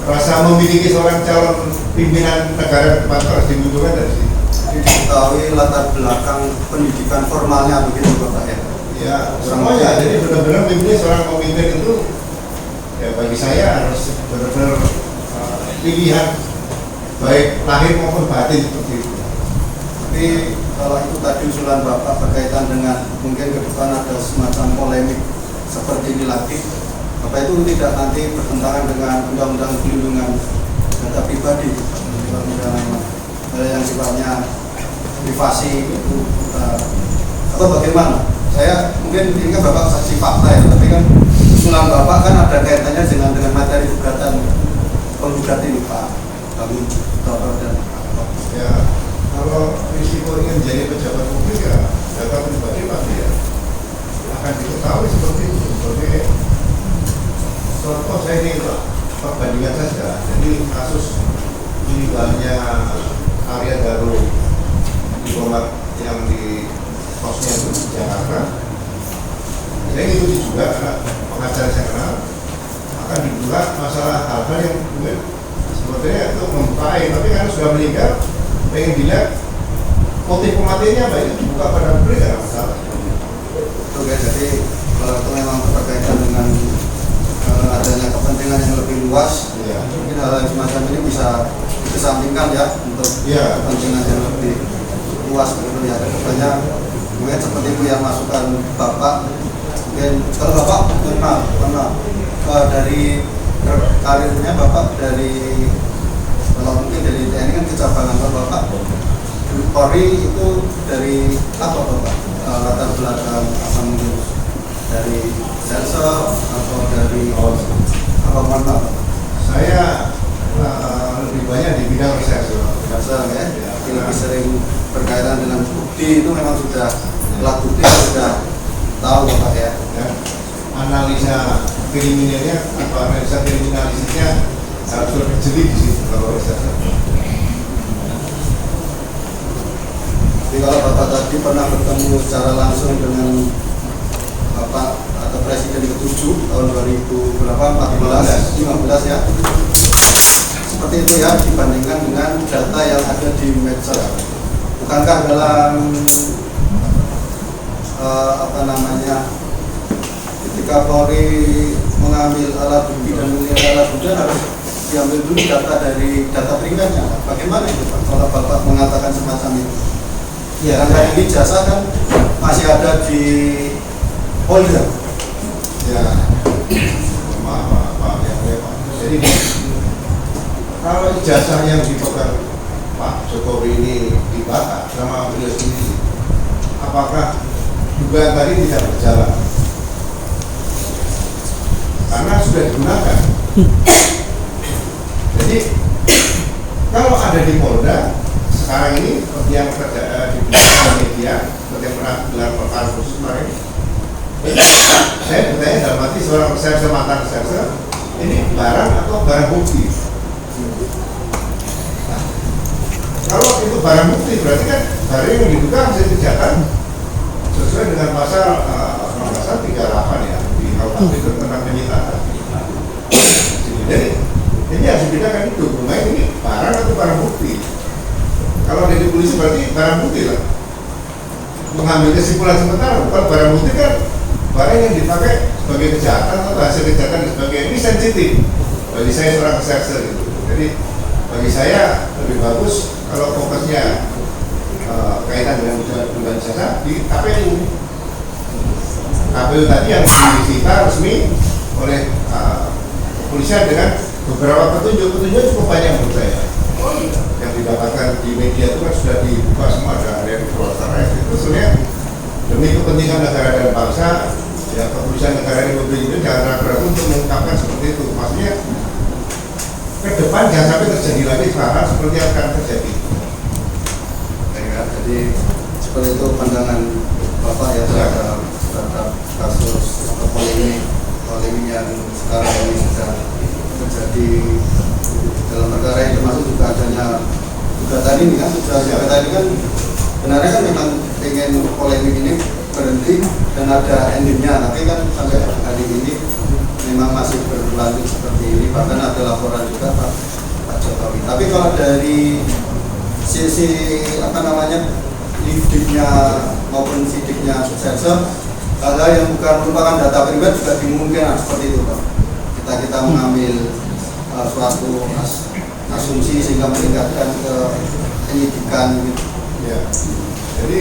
rasa memiliki seorang calon pimpinan negara depan harus dimunculkan dari situ. Diketahui latar belakang pendidikan formalnya begitu Bapak ya? Ya, semuanya. Jadi benar-benar memilih seorang pemimpin itu, ya bagi saya harus benar-benar pilihan baik lahir maupun batin seperti itu. Tapi kalau itu tadi usulan Bapak berkaitan dengan mungkin ke depan ada semacam polemik seperti ini lagi, Bapak itu tidak nanti bertentangan dengan undang-undang perlindungan data pribadi, undang-undang yang sifatnya privasi itu, atau bagaimana? Saya mungkin ini kan Bapak saksi fakta ya, tapi kan usulan Bapak kan ada kaitannya dengan materi gugatan penggugat ini Pak, kami Bapak dan ya. Kalau risiko ingin menjadi pejabat publik ya data pribadi pasti ya akan diketahui seperti itu. Seperti contoh saya ini perbandingan saja. Jadi kasus meninggalnya Arya Daru diplomat yang di kosnya itu di Jakarta. Saya ngikuti juga karena pengacara saya kenal, akan dibuka masalah hal-hal yang mungkin sebetulnya itu membuka tapi karena sudah meninggal pengen dilihat motif kematiannya apa itu dibuka pada publik tidak masalah. Oke, jadi kalau itu memang berkaitan dengan adanya kepentingan yang lebih luas, ya. Mungkin hal yang semacam ini bisa dikesampingkan ya untuk kepentingan yang lebih luas begitu ya. Kedepannya mungkin seperti itu yang masukan Bapak. Mungkin kalau Bapak pernah dari karirnya Bapak dari kalau mungkin dari TNI kan kecabangan Bapak Polri itu dari apa Bapak? Latar belakang apa mungkin dari sensor atau dari apa mana? Saya lebih banyak di bidang reserse ya. Lebih sering berkaitan dengan bukti itu memang sudah alat bukti sudah tahu Bapak ya. Analisa kriminalnya atau analisa kriminalisnya harus lebih jeli di situ kalau reserse. Jadi kalau Bapak tadi pernah bertemu secara langsung dengan Bapak atau Presiden ke-7 tahun 2014 ya, seperti itu ya dibandingkan dengan data yang ada di medsos. Bukankah dalam ketika Polri mengambil alat bukti dan menilai alat bukti harus diambil dulu data dari data primernya. Bagaimana itu Pak? Kalau Bapak mengatakan semacam itu, ya karena ini jasa kan masih ada di Polda. Ya, maaf ya Pak. Jadi kalau ijazah yang dipegang Pak Jokowi ini dibakar sama beliau sendiri, apakah dugaan tadi tidak berjalan? Karena sudah digunakan. Jadi kalau ada di Polda sekarang ini seperti yang terjadi di media, seperti yang pernah gelar perkara khusus kemarin, saya bertanya dalam hati seorang reserse mantan reserse, ini barang atau barang bukti? Nah, kalau itu barang bukti berarti kan barang yang diduga hasil kejahatan sesuai dengan pasal 38 ya di KUHP tentang penyitaan. Jadi ini harus dibedakan itu, ini barang atau barang bukti. Kalau dari polisi berarti barang bukti lah. Mengambil kesimpulan sementara, bukan barang bukti kan barang yang dipakai sebagai kejahatan atau hasil kejahatan dan sebagainya. Ini sensitif bagi saya seorang reserse gitu. Jadi bagi saya lebih bagus kalau fokusnya kaitan dengan dugaan jasa di KPU. KPU tadi yang disita resmi oleh kepolisian dengan beberapa petunjuk cukup banyak menurut saya. Yang didapatkan di media itu kan sudah dibuka semua, ada yang proses itu sebenarnya demi kepentingan negara dan bangsa ya kepolisian negara Republik Indonesia jangan ragu-ragu untuk mengungkapkan seperti itu. Maksudnya ke depan jangan sampai terjadi lagi hal-hal seperti yang akan terjadi. Jadi seperti itu pandangan Bapak ya terhadap kasus polemik yang sekarang ini sudah terjadi dalam perkara yang termasuk juga adanya gugatan ini kan, gugatan ini kan benarnya kan memang pengen polemik ini berhenti dan ada endingnya, tapi kan sampai hari ini memang masih berlanjut seperti ini, bahkan ada laporan juga Pak Jokowi. Tapi kalau dari sisi lidiknya maupun sidiknya sukses, hal-hal yang bukan merupakan data pribadi juga dimungkinkan seperti itu Pak. Kita mengambil suatu asumsi sehingga meningkatkan ke penyidikan gitu. Ya. Jadi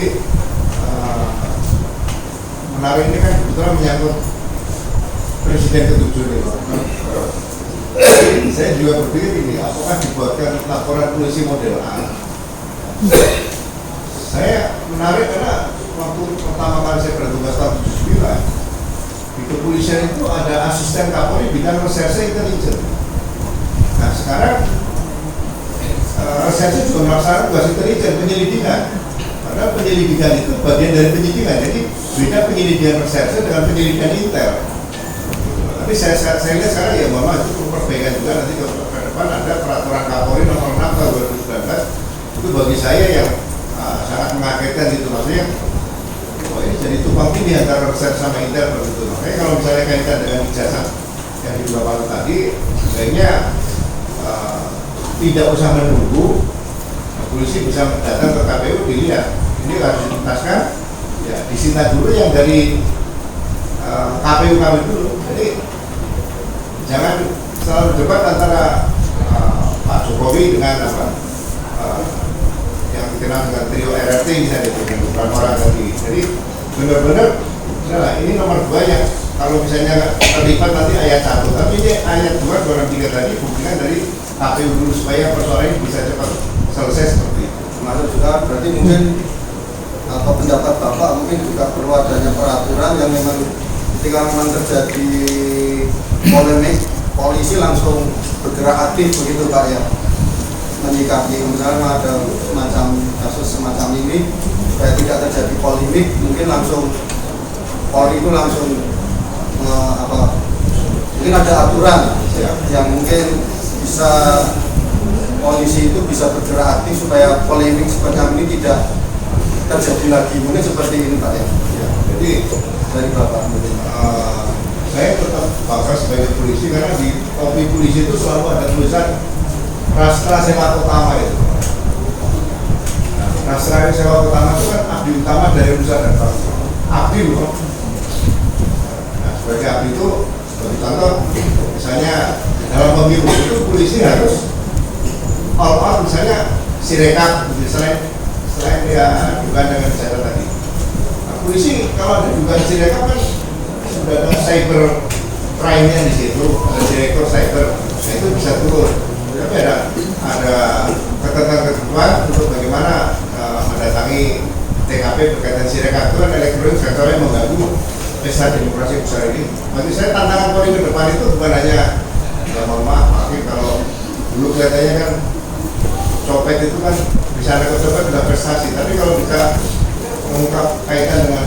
menarik ini kan kebetulan menyangkut Presiden ke-7 nih Pak. Saya juga berpikir ini, apakah dibuatkan laporan polisi model A? Saya menarik karena waktu pertama kali saya bertugas tahun 79 di kepolisian itu ada asisten Kapolri bidang reserse intelijen. Nah sekarang reserse juga melaksanakan tugas intelijen, penyelidikan. Karena penyelidikan itu bagian dari penyidikan, jadi beda penyelidikan reserse dengan penyelidikan intel. Tapi saya lihat sekarang ya mohon maaf, itu perlu perbaikan juga nanti ke depan ada peraturan Kapolri nomor 6 tahun 2019 itu bagi saya yang sangat mengagetkan gitu, maksudnya ini jadi tumpang tindih antara reserse sama intel begitu. Makanya kalau misalnya kaitan dengan ijazah yang dibawa tadi, sebaiknya tidak usah menunggu polisi bisa datang ke KPU dilihat ini harus dituntaskan, ya disita dulu yang dari KPU kami dulu. Jadi jangan selalu debat antara Pak Jokowi dengan yang dikenal dengan trio RRT misalnya dengan beberapa orang tadi. Jadi benar-benar ini nomor 2 yang kalau misalnya terlibat nanti ayat 1, tapi ini ayat 2, 2, 3 tadi buktikan dari KPU dulu supaya persoalan ini bisa cepat selesai seperti itu. Termasuk juga berarti mungkin atau pendapat Bapak mungkin juga perlu adanya peraturan yang memang ketika memang terjadi polemik, polisi langsung bergerak aktif begitu Pak ya, menyikapi misalnya ada semacam kasus semacam ini supaya tidak terjadi polemik, mungkin langsung Polri itu langsung mungkin ada aturan yang mungkin bisa polisi itu bisa bergerak aktif supaya polemik semacam ini tidak terjadi lagi, mungkin seperti ini Pak ya. Jadi dari Bapak saya tetap bangga sebagai polisi karena di topi polisi itu selalu ada tulisan Rastra Sewa Utama itu. Nah, Rastra Sewa Utama itu kan abdi utama dari Nusa dan bangsa. Abdi loh. Nah, sebagai abdi itu sebagai contoh, misalnya dalam pemilu itu polisi harus all out, misalnya Sirekap, selain dia bukan dengan saya tadi. Nah, polisi kalau ada bukan Sirekap kan sudah ada cyber crime-nya di situ, ada direktur cyber, nah itu bisa turun. Tapi ada ketentuan untuk bagaimana mendatangi TKP berkaitan Sirekap itu kan elektronik sektor yang mengganggu pesta demokrasi besar ini. Bagi saya tantangan Polri ke depan itu bukan hanya mohon maaf, kalau dulu kelihatannya kan copet itu kan bisa ada copet sudah prestasi, tapi kalau bisa mengungkap kaitan dengan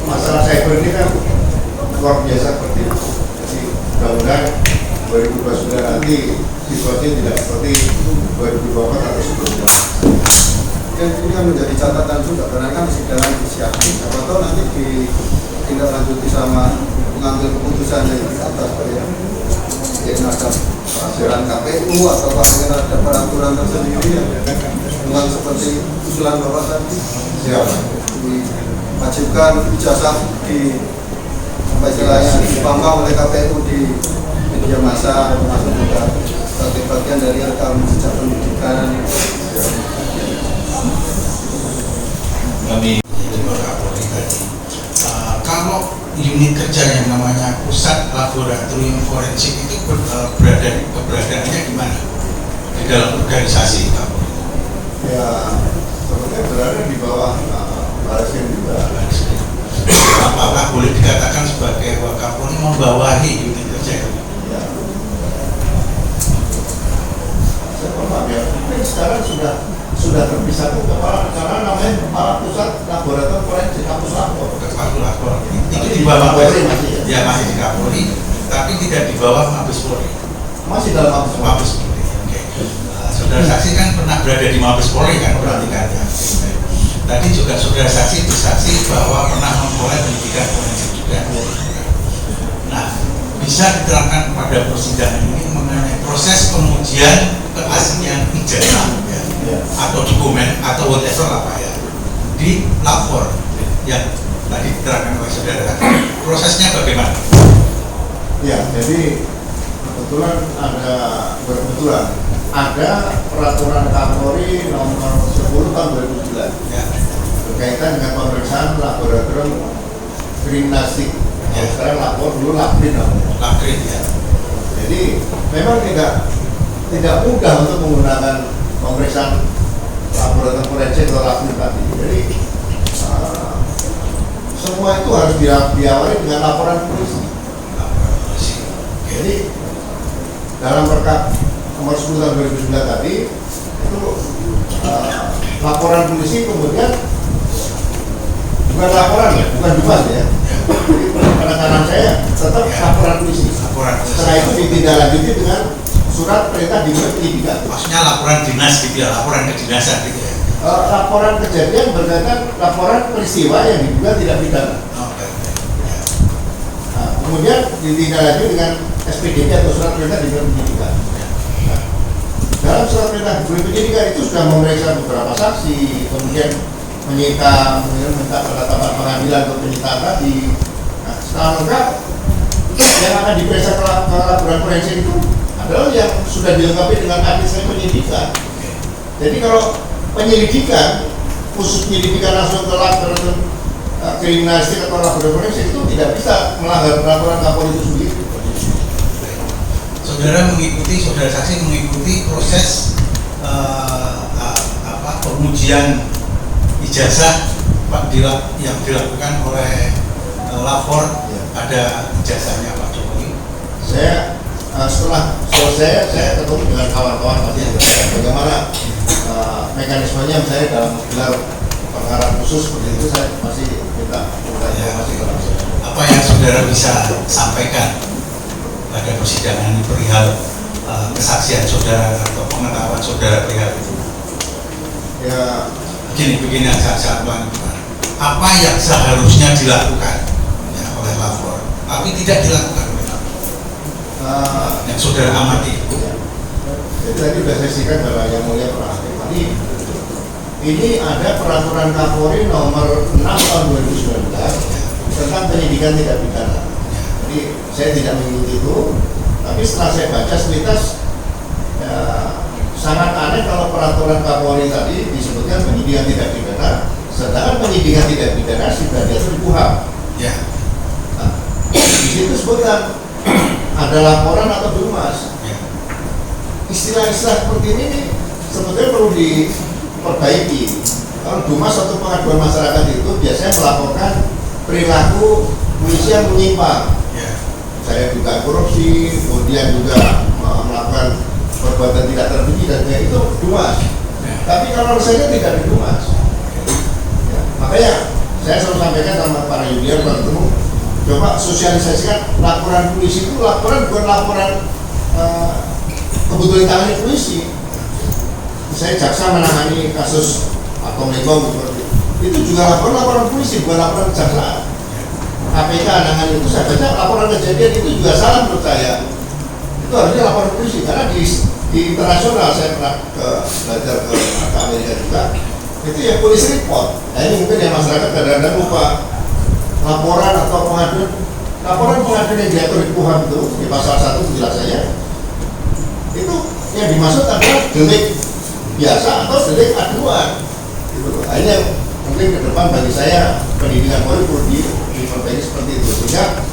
masalah cyber ini kan luar biasa seperti itu. Jadi mudah-mudahan 2029 nanti situasinya tidak seperti 2024 atau sebelumnya. Ini kan menjadi catatan juga karena kan masih dalam disiapkan. Siapa tahu nanti ditindaklanjuti sama mengambil keputusan yang di atas ya. Mungkin ada peraturan KPU atau mungkin ada peraturan tersendiri yang memang seperti usulan Bapak tadi. Siapa? Diwajibkan ijazah di istilahnya dipantau oleh KPU di media massa, termasuk juga sebagai bagian dari rekam jejak pendidikan. Kami Kapolri tadi, kalau unit kerja yang namanya pusat laboratorium forensik itu keberadaannya di mana? Di dalam organisasi Kapolri? Ya, sebenarnya berada di bawah Baris juga. Apakah boleh dikatakan sebagai Wakapolri membawahi unit kerja itu? Ya. Saya paham ya. Ini sekarang sudah terpisah tuh karena namanya kepala pusat laboratorium forensik kampus lapor. Kepala lapor. Itu di bawah Polri masih ya? Ya masih di Kapolri, tapi tidak di bawah Mabes Polri. Masih dalam Mabes Polri. Oke. saudara saksi kan pernah berada di Mabes Polri kan perhatikannya. Tadi juga saudara saksi bersaksi bahwa pernah memperoleh pendidikan forensik juga. Nah, bisa diterangkan pada persidangan ini mengenai proses pengujian keaslian ijazah atau dokumen atau whatever apa ya di lapor yang tadi diterangkan oleh saudara. Prosesnya bagaimana? Ya, jadi kebetulan ada peraturan Kapolri nomor 10 tahun 2009 Ya. berkaitan dengan pemeriksaan laboratorium kriminalistik. Ya. Sekarang lapor dulu LAKRIN namanya. LAKRIN ya. Jadi memang tidak mudah untuk menggunakan pemeriksaan laboratorium forensik atau LAKRIN tadi. Jadi semua itu harus diawali dengan laporan polisi. Jadi dalam perkap nomor 10 tahun 2009 tadi itu laporan polisi kemudian bukan laporan ya, bukan dugaan ya. Jadi penekanan saya tetap laporan polisi. Setelah itu ditindaklanjuti dengan surat perintah dinas penyidikan. Maksudnya laporan dinas gitu ya, laporan kedinasan gitu ya. Laporan kejadian berkaitan laporan peristiwa yang diduga tidak pidana. Nah, kemudian ditindaklanjuti dengan SPDP atau surat perintah dinas penyidikan. Nah, dalam surat perintah dinas penyidikan itu sudah memeriksa beberapa saksi, kemudian minta penetapan pengadilan untuk penyitaan tadi. Nah, setelah lengkap yang akan diperiksa ke laporan forensik itu adalah yang sudah dilengkapi dengan administrasi penyidikan. Jadi kalau penyelidikan, khusus penyelidikan langsung ke laboratorium kriminalistik atau laboratorium forensik itu tidak bisa melanggar peraturan Kapolri itu sendiri. Saudara saksi mengikuti proses pengujian ijazah yang dilakukan oleh lapor. Ada ijazahnya Pak Jokowi. Saya setelah selesai saya ketemu dengan kawan-kawan tadi bagaimana mekanismenya misalnya dalam gelar perkara khusus seperti itu, saya masih minta informasi ke langsung. Apa yang saudara bisa sampaikan pada persidangan ini perihal kesaksian saudara atau pengetahuan saudara perihal itu? Ya begini saat apa yang seharusnya dilakukan ya, oleh lapor tapi tidak dilakukan oleh lapor yang saudara amati. Jadi tadi sudah saya singkat bahwa yang mulia Pak Hakim, ini ada peraturan Kapolri nomor 6 tahun 2019 tentang penyidikan tidak pidana. Jadi saya tidak mengikuti itu, tapi setelah saya baca selintas ya, sangat aneh kalau peraturan Kapolri tadi disebutkan penyidikan tidak pidana, sedangkan penyidikan tidak pidana sudah diatur di KUHP. Ya. Nah, di situ sebutkan ada laporan atau dumas. Ya. Istilah-istilah seperti ini sebetulnya perlu diperbaiki. Kalau dumas atau pengaduan masyarakat itu biasanya melaporkan perilaku polisi yang menyimpang. Ya. Saya juga korupsi, kemudian juga melakukan perbuatan tidak terpuji dan kayak itu dumas. Ya. Tapi kalau saya tidak di dumas. Ya. Makanya saya selalu sampaikan sama para junior kalau ketemu, coba sosialisasikan laporan polisi itu laporan bukan laporan kebetulan tangani polisi. Saya jaksa menangani kasus atau megong seperti itu juga laporan polisi bukan laporan kejaksaan. KPK menangani itu saya baca laporan kejadian itu juga salah menurut saya. Itu harusnya laporan polisi karena di internasional saya pernah belajar ke Amerika juga itu ya polisi report. Nah ini mungkin ya masyarakat kadang-kadang lupa laporan atau pengaduan. Laporan pengaduan yang diatur di KUHP itu di pasal 1 penjelasannya itu yang dimaksud adalah delik biasa atau delik aduan. Gitu. Nah, ini yang mungkin ke depan bagi saya pendidikan Polri perlu diperbaiki seperti itu sehingga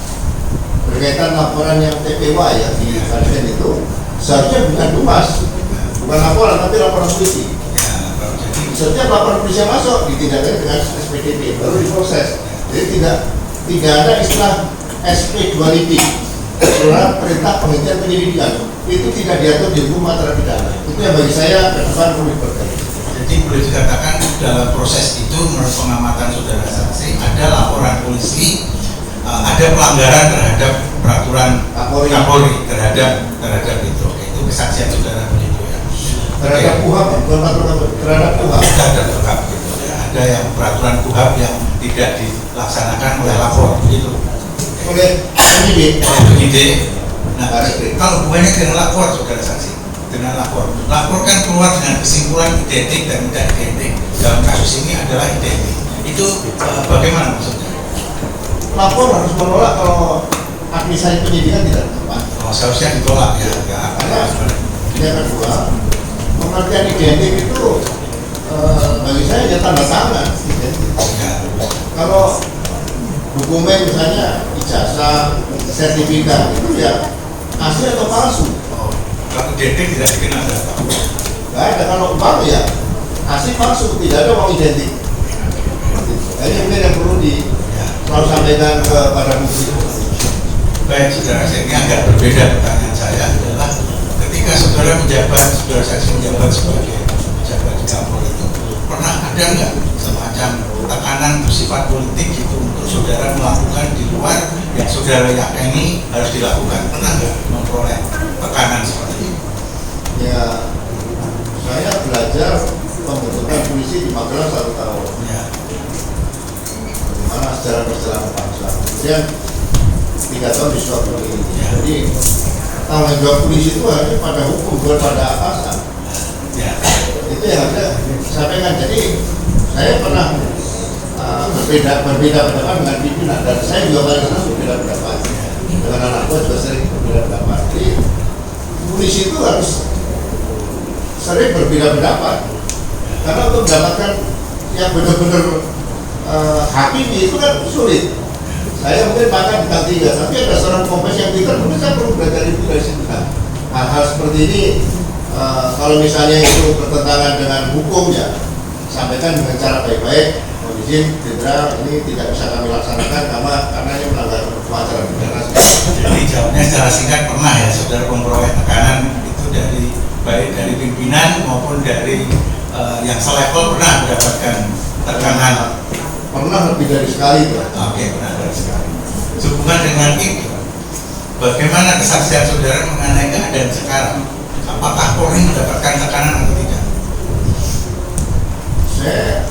berkaitan laporan yang TPW ya di kajian itu seharusnya bukan dumas, bukan laporan tapi laporan polisi. Setiap laporan polisi yang masuk ditindaklanjuti dengan SPDP baru diproses. Jadi tidak ada istilah SP 2 surat perintah penghentian penyelidikan itu tidak diatur di hukum acara pidana. Itu yang bagi saya ke depan perlu diperbaiki. Jadi boleh dikatakan dalam proses itu menurut pengamatan saudara saksi ada laporan polisi, ada pelanggaran terhadap peraturan Kapolri terhadap itu. Itu kesaksian saudara begitu ya. terhadap KUHP, bukan peraturan terhadap KUHP. Terhadap KUHP gitu. Ya, ada yang peraturan KUHP yang tidak dilaksanakan oleh lapor gitu. Oleh penyidik. Penyidik. Nah, kalau hubungannya dengan lapor, saudara saksi, dengan lapor kan keluar dengan kesimpulan identik dan tidak identik. Dalam kasus ini adalah identik. Itu bagaimana maksudnya? Lapor harus menolak kalau administrasi penyidikan tidak tepat. Oh, seharusnya ditolak ya. Karena yang kedua, pengertian identik itu bagi saya ya tanda tangan. Ya. Kalau dokumen misalnya ijazah, sertifikat itu ya asli atau palsu. Oh, kalau identik tidak dikenal data. Nggak ada, kalau umpama ya asli palsu, tidak ada uang identik. Ini mungkin yang perlu selalu sampaikan kepada publik. Baik, saudara, ini agak berbeda. Pertanyaan saya adalah ketika saudara saksi menjabat sebagai pejabat di Kapolri itu, pernah ada nggak semacam tekanan bersifat politik itu untuk saudara melakukan di luar yang saudara yakini harus dilakukan? Pernah nggak memperoleh tekanan seperti ini? Ya, saya belajar pembentukan polisi di Magelang 1 tahun. Ya. Bagaimana sejarah perjalanan bangsa. Kemudian 3 tahun di Sukabumi ini. Ya. Jadi tanggung jawab polisi itu harusnya pada hukum, bukan pada atasan. Ya. Itu yang ada sampaikan. Jadi saya pernah berbeda pendapat dengan pimpinan, dan saya juga paling senang berbeda pendapat dengan anak gue juga sering berbeda pendapat. Jadi polisi itu harus sering berbeda pendapat, karena untuk mendapatkan yang benar-benar hakiki itu kan sulit. Saya mungkin makan bintang 3, tapi ada seorang kompes yang pintar, mungkin saya perlu belajar itu dari situ. Hal-hal seperti ini kalau misalnya itu bertentangan dengan hukum, ya sampaikan dengan cara baik-baik. Mohon izin, jenderal, ini tidak bisa kami laksanakan karena ini melanggar acara pidana. Jadi jawabnya secara singkat, pernah ya saudara memperoleh tekanan itu dari baik dari pimpinan maupun dari yang selevel, pernah mendapatkan tekanan? Pernah lebih dari sekali, Pak. Oke, pernah dari sekali. Sehubungan dengan itu, bagaimana kesaksian saudara mengenai keadaan sekarang? Apakah Polri mendapatkan tekanan atau tidak?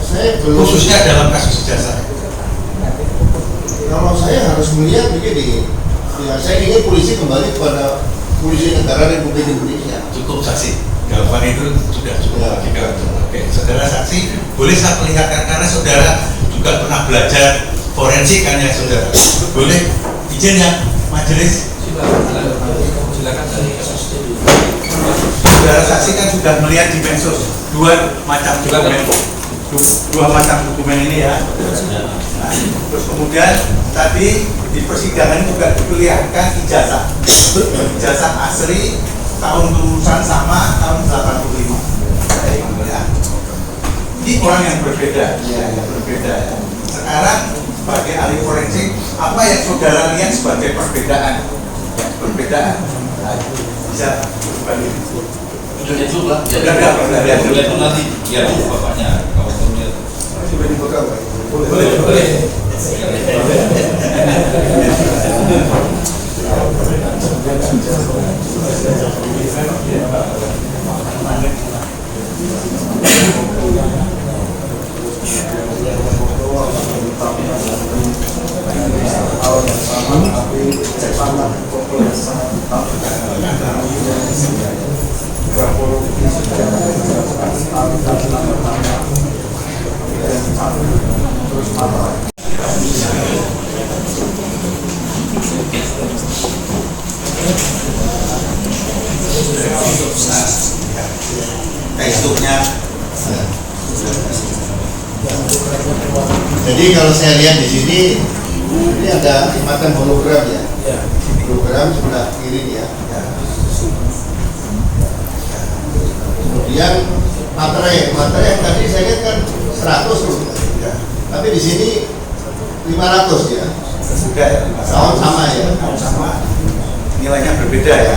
Saya belum. Khususnya dalam kasus ijazah. Kalau saya harus melihat begini, ya saya ingin polisi kembali kepada polisi negara Republik Indonesia. Cukup saksi. Jawaban itu sudah cukup bagi kami. Oke, saudara saksi, boleh saya perlihatkan karena saudara juga pernah belajar forensik kan ya saudara? Boleh izin ya majelis? Silakan dari kasus itu. Saudara saksi kan sudah melihat di medsos dua macam dokumen ini ya. Nah, terus kemudian tadi di persidangan juga diperlihatkan ijazah asli tahun lulusan sama tahun 85. Ya. Ini orang yang berbeda, ya, yang berbeda. Sekarang sebagai ahli forensik, apa yang saudara lihat sebagai perbedaan? Nah, bisa kembali. Sudah cukup lah. Sudah itu nanti ya bapaknya kalau melihat. Sudah dipegang, Pak. Boleh. Teksturnya. Jadi kalau saya lihat di sini, ini ada semacam hologram ya. Hologram sebelah kiri ya. Kemudian materai yang tadi saya lihat kan 100 loh. Tapi di sini 500 ya. Sudah ya. Tahun sama ya. Tahun sama. Nilainya berbeda ya.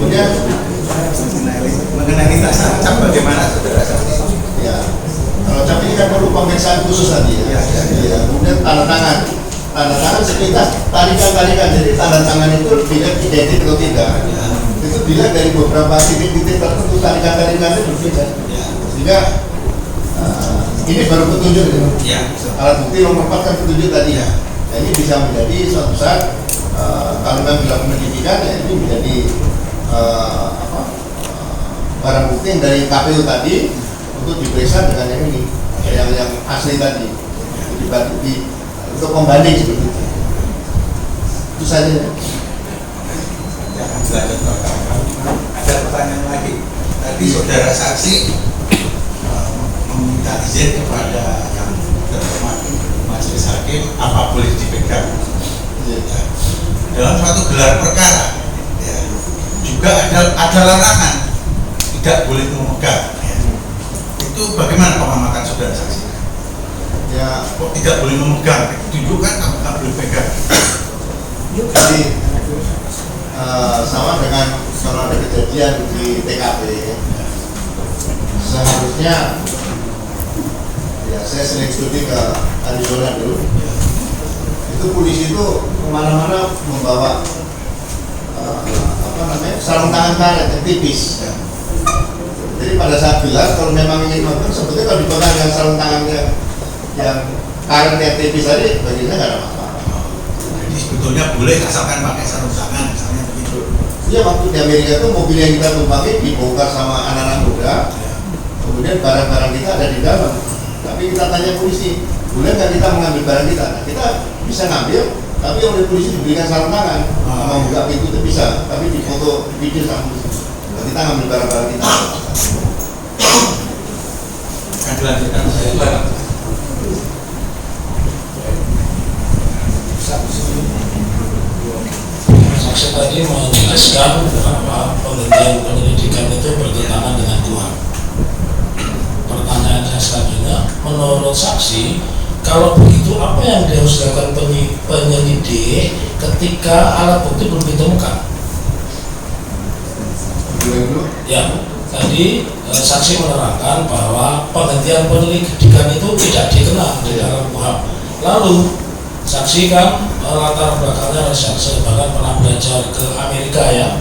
Kemudian mengenai rasa cap bagaimana saudara saksi? ya, kalau cap ini kan perlu pemeriksaan khusus nanti ya. Ya. Kemudian tanda tangan sepintas tarikan, jadi tanda tangan itu tidak identik atau tidak. Itu itu dilihat dari beberapa titik-titik tertentu, tarikan-tarikannya berbeda. Sehingga ini baru petunjuk ya. Alat bukti nomor 4 kan petunjuk tadi ya. Nah, ini bisa menjadi suatu saat kalau memang dilakukan penyidikan ya ini menjadi barang bukti yang dari KPU tadi untuk diperiksa dengan yang ini, yang asli tadi, untuk pembanding seperti itu. Itu saja. Jangan dilanjutkan. Ada pertanyaan lagi. Tadi saudara saksi meminta izin kepada yang terhormat majelis hakim apa boleh dipegang. Dalam suatu gelar perkara ya, juga ada larangan tidak boleh memegang. Ya. Itu bagaimana pengamatan saudara saksi? Ya, kok tidak boleh memegang? Tunjukkan tak boleh pegang. Jadi sama dengan kalau ada kejadian di TKP, seharusnya ya saya sering studi ke Arizona dulu. Itu polisi itu kemana-mana membawa sarung tangan karet yang tipis. Jadi pada saat bilas kalau memang ingin memegang, sebetulnya kalau dipegang dengan sarung tangannya yang karet yang tipis tadi, bagi saya nggak ada masalah. Jadi sebetulnya boleh asalkan pakai sarung tangan, misalnya begitu. Iya, waktu di Amerika itu mobil yang kita tumpangi dibongkar sama anak-anak muda, kemudian barang-barang kita ada di dalam. Tapi kita tanya polisi, boleh nggak kita mengambil barang kita? Nah, kita bisa ngambil, tapi oleh polisi diberikan sarung tangan, mau buka pintu itu bisa, tapi difoto video sama polisi. Nah, kita ngambil barang-barang kita. Akan dilanjutkan saya. Saksi tadi menjelaskan bahwa penghentian penyelidikan itu bertentangan dengan Tuhan. Pertanyaan saya selanjutnya, menurut saksi, kalau begitu apa yang harus dilakukan penyelidik ketika alat bukti belum ditemukan? Ya, tadi saksi menerangkan bahwa penghentian penyelidikan itu tidak dikenal di dalam KUHP. Lalu saksi kan latar belakangnya reserse, bahkan pernah belajar ke Amerika ya.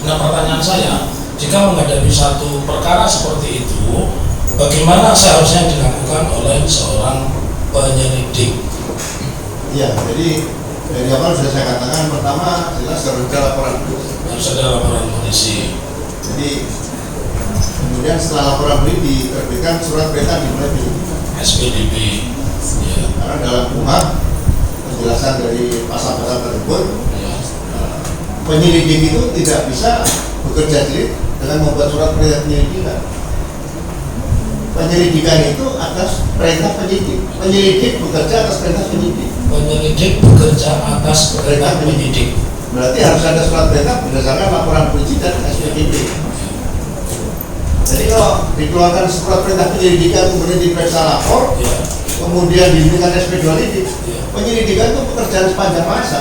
Nah, pertanyaan saya, jika menghadapi satu perkara seperti itu, bagaimana seharusnya dilakukan oleh seorang penyelidik? Iya, jadi dari awal sudah saya katakan, pertama jelas harus ada laporan polisi. Harus ada laporan polisi. Jadi kemudian setelah laporan polisi diterbitkan surat perintah dimulai penyelidikan. SPDP. Ya. Karena dalam KUHP penjelasan dari pasal-pasal tersebut, penyelidik itu tidak bisa bekerja sendiri dengan membuat surat perintah penyelidikan. Penyelidikan itu atas perintah penyidik. Penyelidik bekerja atas perintah penyidik. Penyelidik bekerja atas perintah penyidik. Berarti harus ada surat perintah berdasarkan laporan polisi dan SPDP. Jadi kalau dikeluarkan surat perintah penyelidikan kemudian diperiksa lapor, ya, kemudian diberikan SP 2 lidik, ya, penyelidikan itu pekerjaan sepanjang masa.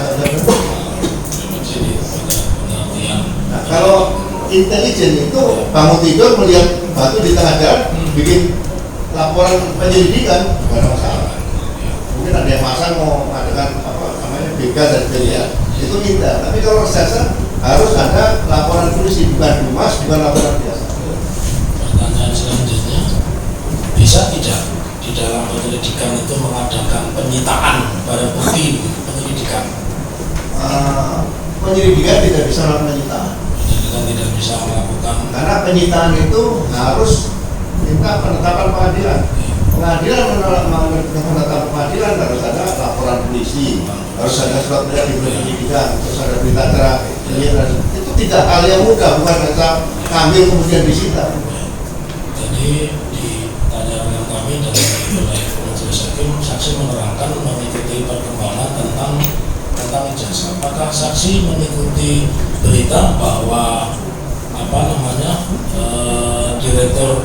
Nah, kalau intelijen itu bangun tidur melihat batu di tengah jalan, bikin laporan penyelidikan, bukan masalah. Mungkin ada yang masa mau mengadakan begal dan sebagainya, itu tidak. Tapi kalau reserse harus ada laporan polisi, bukan humas, bukan laporan biasa. Pertanyaan selanjutnya, bisa tidak di dalam penyelidikan itu mengadakan penyitaan barang bukti penyelidikan? Penyelidikan tidak bisa melakukan penyitaan. Penyelidikan tidak bisa melakukan. Karena penyitaan itu harus minta penetapan pengadilan. Pengadilan menetapkan pengadilan harus ada laporan polisi, harus ada surat perintah penyelidikan, terus ada berita acara. Itu tidak hal yang mudah, bukan asal ngambil kemudian disita. Jadi ditanyakan kami dari majelis hakim, saksi menerangkan mengikuti perkembangan tentang ijazah. Apakah saksi mengikuti berita bahwa Direktur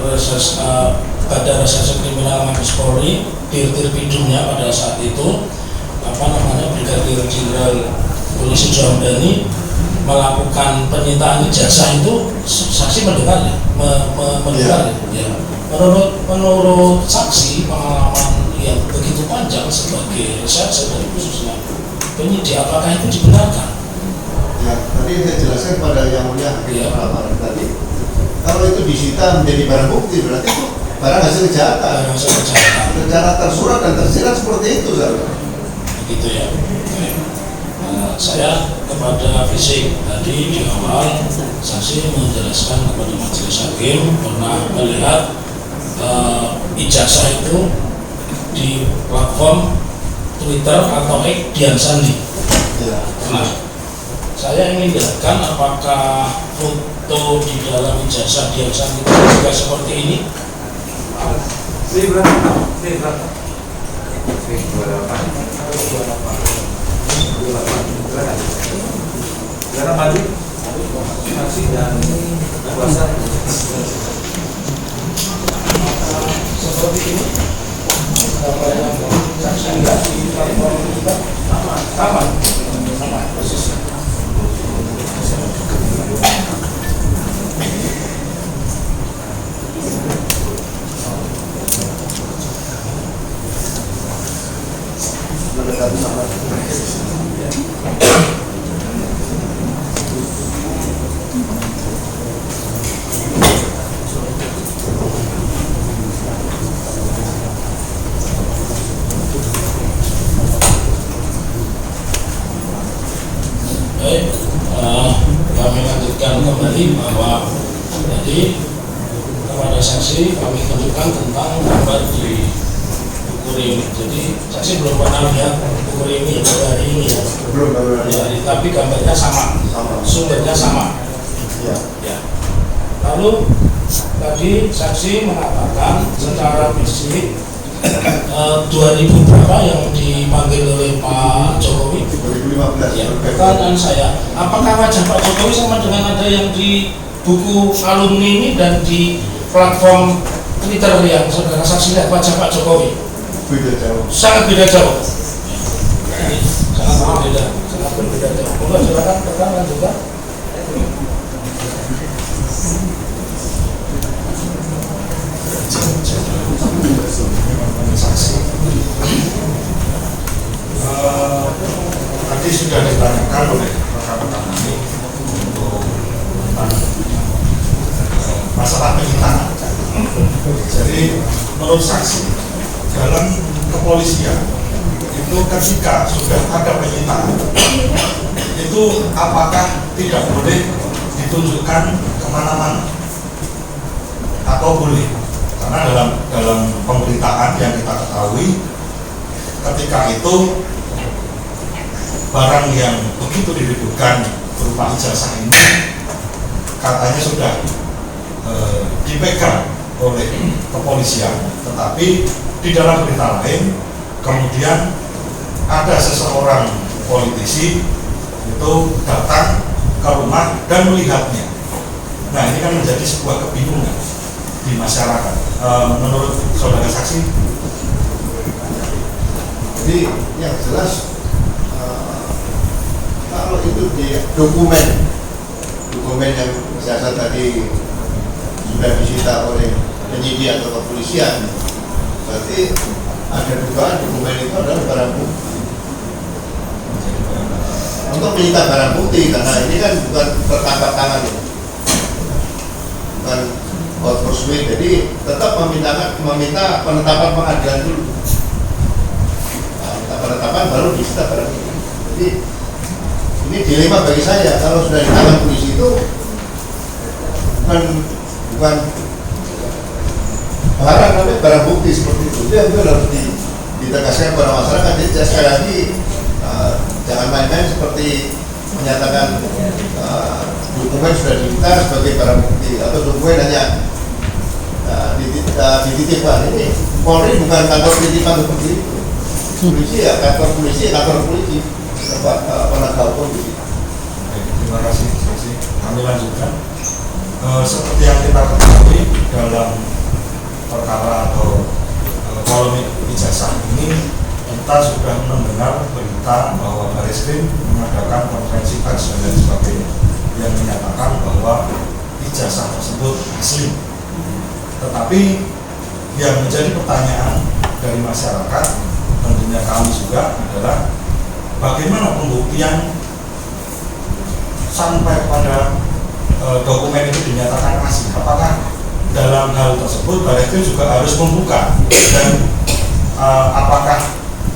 Badan Reserse Kriminal Mabes Polri, Dirtir Pidumnya pada saat itu Brigadir Jenderal Polisi Johamdani melakukan penyitaan ijazah itu, saksi mendengar ya? Mendengar ya. Menurut saksi, pengalaman yang begitu panjang sebagai reserse dan khususnya penyidik, apakah itu dibenarkan? Ya, tadi saya jelaskan pada yang mulia Hakim tadi, kalau itu disita menjadi barang bukti berarti itu barang hasil kejahatan. Secara tersurat dan tersirat seperti itu, Saudara. Begitu ya. Saya kepada fisik tadi di awal saksi menjelaskan kepada majelis hakim pernah melihat ijazah itu di platform Twitter atau X Dian Sandi. Nah, saya ingin lihatkan apakah foto di dalam ijazah Dian Sandi itu juga seperti ini. Karena maju saksi dan kuasa Seperti ini. Apa yang saksi lihat di platform kita sama posisi. Mendekati sama. Baik, kami lanjutkan kembali bahwa tadi kepada saksi kami tunjukkan tentang gambar di buku Rimi. Jadi saksi belum pernah lihat buku Rimi pada hari ini ya. Belum. Ya, tapi gambarnya sama, sumbernya sama. Ya. Lalu tadi saksi mengatakan secara fisik 2000 berapa yang dipanggil oleh Pak Jokowi? 2015. Ya, pertanyaan saya, apakah wajah Pak Jokowi sama dengan ada yang di buku alumni ini dan di platform Twitter yang saudara saksi lihat wajah Pak Jokowi? Beda jauh. Sangat beda jauh. Sangat berbeda jauh. Monggo silakan rekan lanjutkan. Tadi sudah ditanyakan oleh rekan-rekan kami untuk masalah penyitaan. Jadi menurut saksi dalam kepolisian itu ketika sudah ada penyitaan itu apakah tidak boleh ditunjukkan kemana-mana atau boleh? Karena dalam pemberitaan yang kita ketahui ketika itu barang yang begitu diributkan berupa ijazah ini katanya sudah dipegang oleh kepolisian, tetapi di dalam berita lain kemudian ada seseorang politisi itu datang ke rumah dan melihatnya. Nah, ini kan menjadi sebuah kebingungan di masyarakat. Menurut saudara saksi, Jadi yang jelas kalau itu di dokumen yang biasa tadi sudah disita oleh penyidik atau kepolisian, berarti ada dugaan dokumen itu adalah barang bukti. Untuk menyita barang bukti karena ini kan bukan bertangkap tangan, bukan out pursuit, jadi tetap meminta penetapan pengadilan dulu. Penetapan baru disita barang bukti. Jadi ini dilema bagi saya, kalau sudah di tangan polisi itu bukan barang, namanya barang bukti seperti itu. Itu yang harus ditegaskan kepada masyarakat. Jadi sekali lagi jangan main-main seperti menyatakan dokumen sudah disita sebagai barang bukti atau dokumen hanya dititipkan. Ini Polri bukan kantor titipan seperti itu. Polisi ya kantor polisi, tempat penegak hukum. terima kasih saksi. Kami lanjutkan. Seperti yang kita ketahui dalam perkara atau polemik ijazah ini, kita sudah mendengar berita bahwa Barreskrim mengadakan konferensi pers dan lain sebagainya yang menyatakan bahwa ijazah tersebut asli. Tetapi yang menjadi pertanyaan dari masyarakat, tentunya kami juga, adalah bagaimana pembuktian sampai pada dokumen itu dinyatakan asli, apakah dalam hal tersebut Barreskrim juga harus membuka dan apakah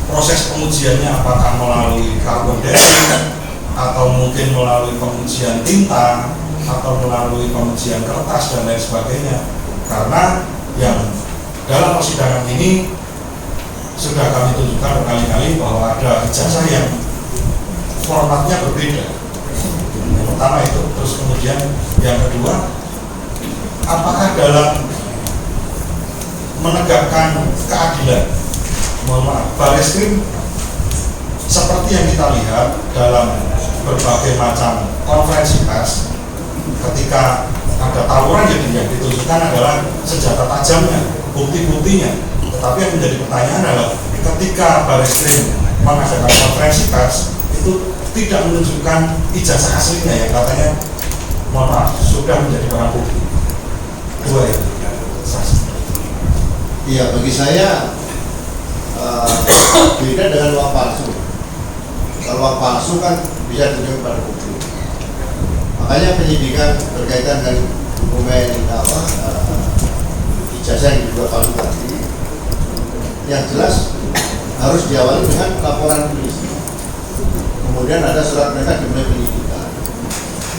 proses pengujiannya apakah melalui karbon dating atau mungkin melalui pengujian tinta atau melalui pengujian kertas dan lain sebagainya, karena yang dalam persidangan ini sudah kami tunjukkan berkali-kali bahwa ada ijazah yang formatnya berbeda. Yang pertama itu, terus kemudian yang kedua, apakah dalam menegakkan keadilan, mohon maaf, Barreskrim seperti yang kita lihat dalam berbagai macam konferensi pers, ketika ada tawuran yang ditunjukkan adalah senjata tajamnya, bukti-buktinya. Tetapi yang menjadi pertanyaan adalah ketika Barreskrim mengadakan konferensi pers itu tidak menunjukkan ijazah aslinya yang katanya, mohon maaf, sudah menjadi barang bukti. Dua itu. Iya, bagi saya beda dengan uang palsu. Kalau uang palsu kan bisa ditunjukkan pada bukti. Makanya penyidikan berkaitan dengan dokumen ijazah yang dibuat palsu tadi, yang jelas harus diawali dengan laporan polisi. Kemudian ada surat mereka dimulai penyidikan.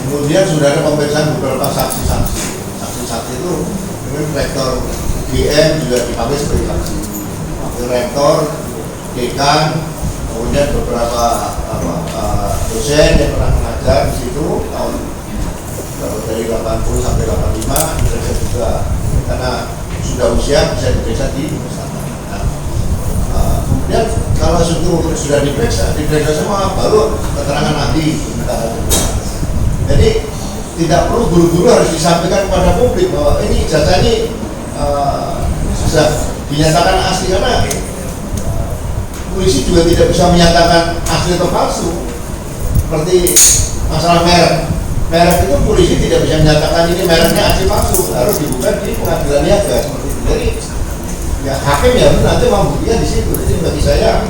Kemudian sudah ada pemeriksaan beberapa saksi-saksi. Saksi-saksi itu dengan rektor GM juga dipanggil sebagai saksi. Wakil rektor, dekan, kemudian beberapa dosen yang pernah mengajar di situ tahun dari 80 sampai 85 diperiksa juga karena sudah usia bisa diperiksa di Nusantara. Kemudian kalau sudah diperiksa semua baru keterangan ahli. Jadi tidak perlu buru-buru harus disampaikan kepada publik bahwa ini ijazah ini sudah dinyatakan asli, karena polisi juga tidak bisa menyatakan asli atau palsu. Seperti masalah merek itu polisi tidak bisa menyatakan ini mereknya asli palsu, harus dibuka di pengadilan niaga seperti itu. Jadi ya hakim ya nanti membuktikan di situ. Jadi bagi saya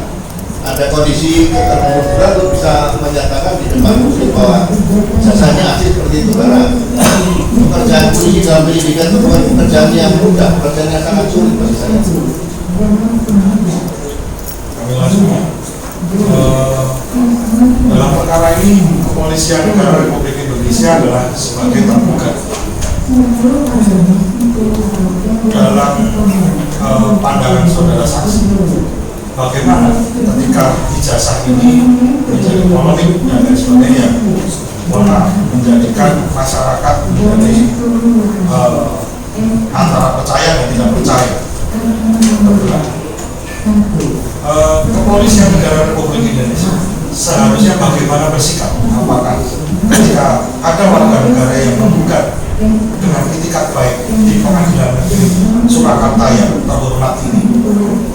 ada kondisi keterburuan untuk bisa menyatakan di depan publik bahwa jasanya asli seperti itu, karena pekerjaan polisi dalam penyidikan itu bukan pekerjaan yang mudah, pekerjaan yang sangat sulit bagi saya. Kami langsung dalam perkara ini Kepolisian Negara Republik Indonesia adalah sebagai tergugat. Dalam pandangan saudara saksi, bagaimana ketika ijazah ini menjadi polemik dan lain sebagainya, menjadikan masyarakat menjadi antara percaya dan tidak percaya. Kepolisian Negara Republik Indonesia seharusnya bagaimana bersikap? Apakah ketika ada warga negara yang menggugat dengan itikat baik di Pengadilan Negeri Surakarta yang terhormat ini,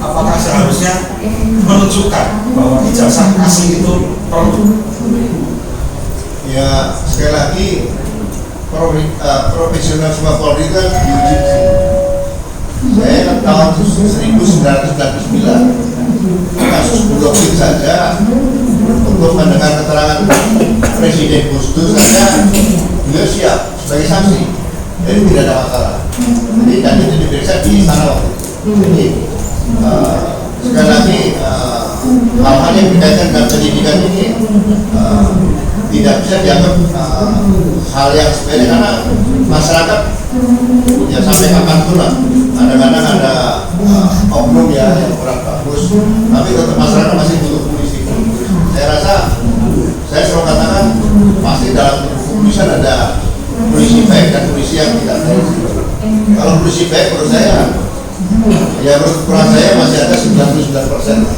apakah seharusnya menunjukkan bahwa ijazah asli itu perlu? Ya, sekali lagi profesional semua Polri kan diuji. Saya tahun 1999 kasus Bulogin saja untuk mendengar keterangan Presiden Gus Dur saja beliau siap sebagai saksi, jadi tidak ada masalah. Jadi dan itu diperiksa di sana waktu itu. Jadi sekali lagi hal-hal yang berkaitan dengan pendidikan ini tidak bisa dianggap hal yang sepele, karena masyarakat ya sampai kapanpun lah kadang-kadang ada oknum ya yang kurang bagus, tapi tetap masyarakat masih butuh polisi. Saya rasa, saya selalu katakan pasti dalam kepolisian ada polisi baik dan polisi yang tidak baik. Kalau polisi baik menurut saya, ya menurut ukuran saya masih ada 99%.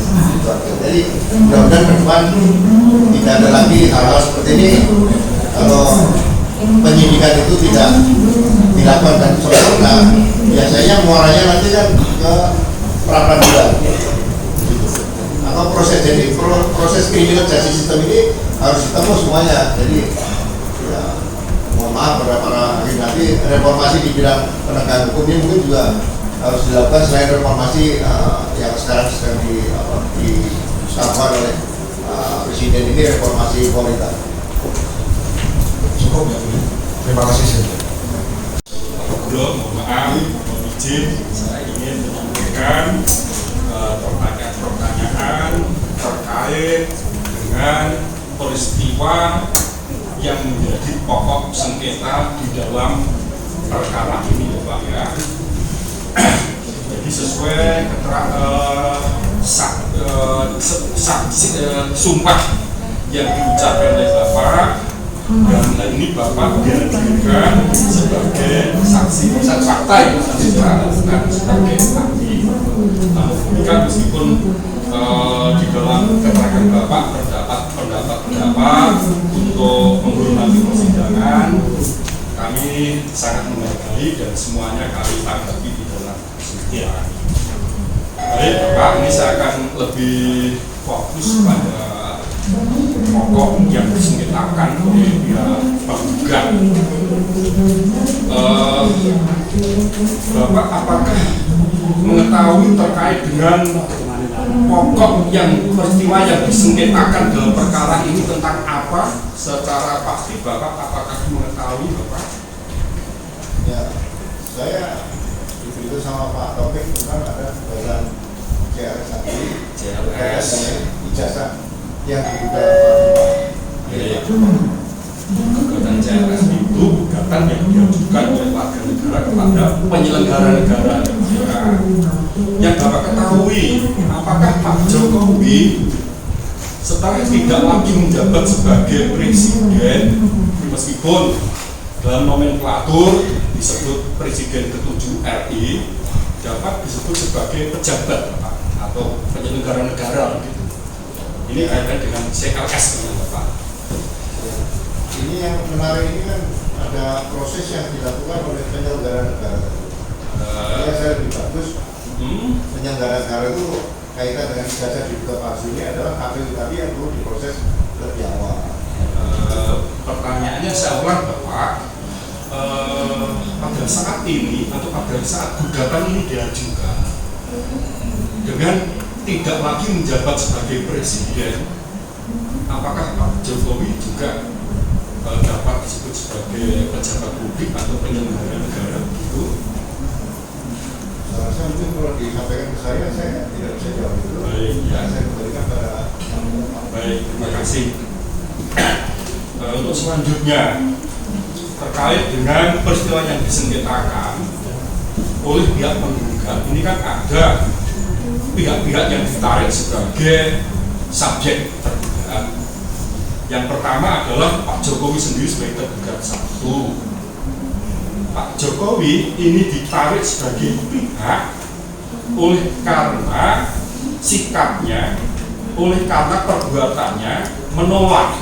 Jadi mudah-mudahan ke depan tidak ada lagi hal-hal seperti ini. Kalau penyidikan itu tidak dilakukan dan sempurna, biasanya muaranya nanti kan ke pra-peradilan. Atau proses kriminalisasi sistem ini harus ketemu semuanya. Jadi ya, mohon maaf pada para hakim, nanti reformasi di bidang penegakan hukum ini mungkin juga harus dilakukan selain reformasi yang sekarang sedang dilakukan oleh Presiden ini, reformasi politik. cukup ya Bu. Terima kasih Sir. Bro, mohon maaf, mohon izin, saya ingin menyampaikan pertanyaan-pertanyaan terkait dengan peristiwa yang menjadi pokok sengketa di dalam perkara ini ya Pak ya. Jadi sesuai sumpah yang diucapkan oleh Bapak, dan hal ini Bapak dihadirkan sebagai saksi fakta yang bukan sebagai ahli. Namun meskipun di dalam keterangan Bapak terdapat pendapat untuk menghormati persidangan, kami sangat menghargai dan semuanya kami tanggapi di dalam persidangan. Baik Bapak, ini saya akan lebih fokus pada pokok yang disengketakan oleh pihak penggugat. Bapak apakah mengetahui terkait dengan pokok yang peristiwa yang disengketakan dalam perkara ini tentang apa secara pasti? Bapak apakah mengetahui Bapak? Ya, saya diberitahu sama Pak Taufik tentang ada badan CRS tadi, CRS ijazah yang diduga Gugatan CRS itu gugatan yang diajukan oleh warga negara kepada penyelenggara negara. Yang Bapak ketahui, apakah Pak Jokowi setelah tidak lagi menjabat sebagai presiden, meskipun dalam nomenklatur disebut presiden ke-7 RI, dapat disebut sebagai pejabat Pak, atau penyelenggara negara gitu. Ini kaitan dengan CRS Bapak. Ini yang menarik ini kan ada proses yang dilakukan oleh penyelenggara negara. Saya lebih bagus penyelenggara negara itu kaitan dengan ijazah diduga palsu ini adalah KPU tadi yang perlu diproses lebih awal. Pertanyaannya saya ulang Bapak, pada saat ini atau pada saat gugatan ini diajukan dengan tidak lagi menjabat sebagai presiden, apakah Pak Jokowi juga dapat disebut sebagai pejabat publik atau penyelenggara negara itu? Saya rasa mungkin kalau disampaikan ke saya tidak bisa jawab itu. Baik, ya. Saya kembalikan pada Baik, terima kasih. Untuk selanjutnya terkait dengan peristiwa yang disengketakan oleh pihak penggugat, ini kan ada pihak-pihak yang ditarik sebagai subjek tergugat. Yang pertama adalah Pak Jokowi sendiri sebagai tergugat satu. Pak Jokowi ini ditarik sebagai pihak oleh karena sikapnya, oleh karena perbuatannya menolak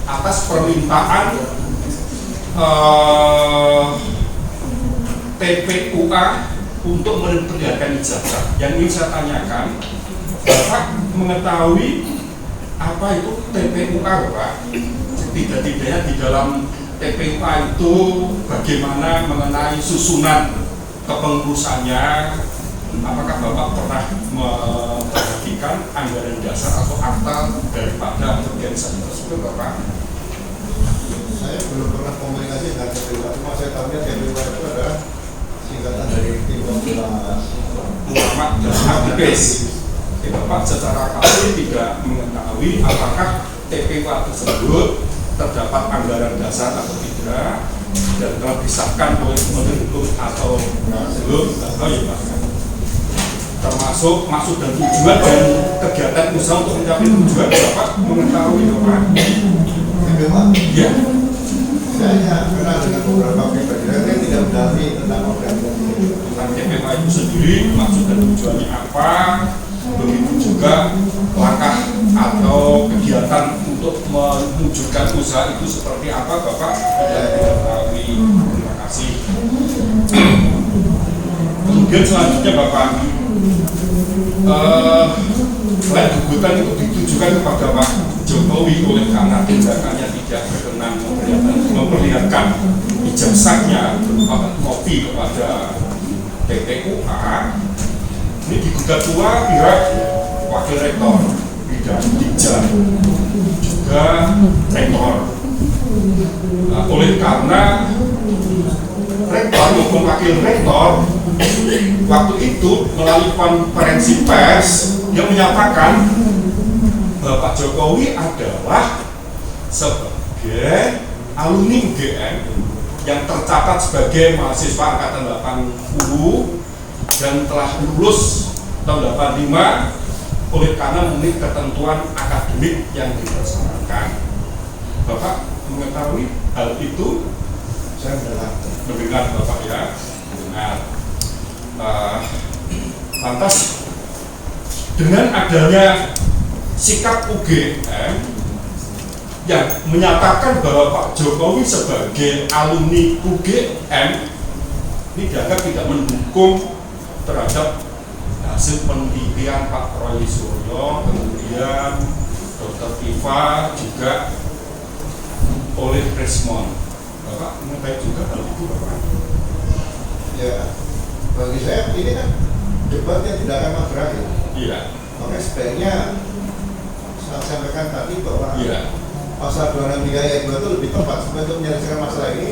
atas permintaan TPUA untuk memperlihatkan ijazah. Yang ingin saya tanyakan, Bapak mengetahui apa itu TPUA, Pak? Tidak-tidaknya di dalam TPUA itu bagaimana mengenai susunan kepengurusannya? Apakah Bapak pernah memperhatikan anggaran dasar atau akta daripada organisasi tersebut, Bapak? saya belum pernah komunikasi dengan TPUA, cuma saya tahunya TPUA itu adalah singkatan dari tim ulama dan aktivis. Bapak secara pasti tidak mengetahui apakah TPUA tersebut terdapat anggaran dasar atau tidak, dan telah disahkan oleh Menteri Hukum atau belum, atau ya Pak, termasuk maksud dan tujuan dan kegiatan usaha untuk mencapai tujuan. Bapak mengetahui Bapak? TPUA? Ya. Saya kenal dengan beberapa pribadi, saya tidak mendalami tentang organisasi Tentang TPUA itu sendiri, maksud dan tujuannya apa, begitu juga langkah atau kegiatan untuk mewujudkan usaha itu seperti apa, Bapak tidak mengetahui. Terima kasih. Kemudian selanjutnya Bapak, selain gugatan itu ditujukan kepada Pak Jokowi oleh karena tindakannya tidak berkenan memperlihatkan ijazahnya berupa kopi kepada TPUA. Ini digugat pula pihak wakil rektor bidang Dikja, juga rektor. Nah, oleh karena rektor maupun wakil rektor waktu itu melalui konferensi pers dia menyatakan Bapak Jokowi adalah sebagai alumni UGM yang tercatat sebagai mahasiswa angkatan 80 dan telah lulus tahun 85 oleh karena memenuhi ketentuan akademik yang dipersyaratkan. Bapak mengetahui hal itu? Saya mendengar Bapak ya, mendengar. Lantas dengan adanya sikap UGM yang menyatakan bahwa Pak Jokowi sebagai alumni UGM ini dianggap tidak mendukung terhadap hasil penelitian Pak Roy Suryo, kemudian Dr. Viva juga oleh Resmond. Bapak mengetahui juga hal itu, Bapak? Ya, bagi saya ini kan debat yang tidak akan berakhir. Iya. Makanya sebaiknya saya sampaikan tadi bahwa iya, pasal 263 ayat 2 itu lebih tepat sebenarnya untuk menyelesaikan masalah ini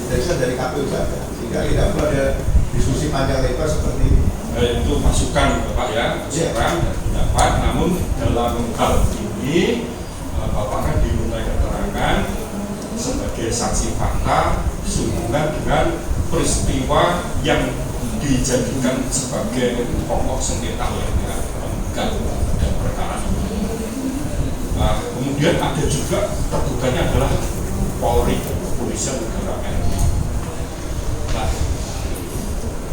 tidak dari KPU saja, sehingga tidak perlu ada diskusi panjang lebar seperti ini. Itu masukan Bapak ya, masukan dan pendapat. Namun dalam hal ini Bapak kan diminta keterangan sebagai saksi fakta sehubungan dengan peristiwa yang dijadikan sebagai pokok sengketa oleh pihak tergugat dan perkara ini. Kemudian ada juga terguganya adalah Polri, Kepolisian Negara RI. Nah,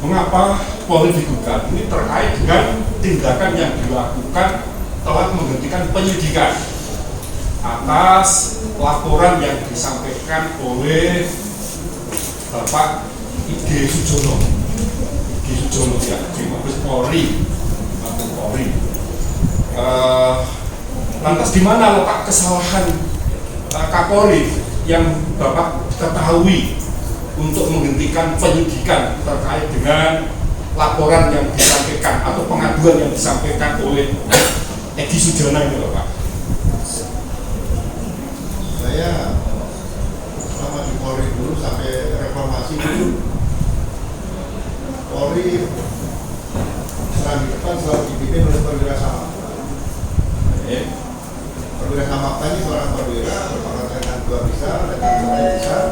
mengapa Polri digugat? Ini terkait dengan tindakan yang dilakukan telah menghentikan penyidikan atas laporan yang disampaikan oleh Bapak IG Sujono ya, di Mabes Polri. Lantas di mana letak kesalahan Kapolri yang Bapak ketahui untuk menghentikan penyidikan terkait dengan laporan yang disampaikan atau pengaduan yang disampaikan oleh Egy Sujana ini, Bapak? Saya selama di Polri dulu sampai reformasi dulu, Polri serangan depan selalu dipimpin oleh perwira samapta. Perwira samapta ini seorang perwira berpangkat dengan 2 besar dan 1 besar.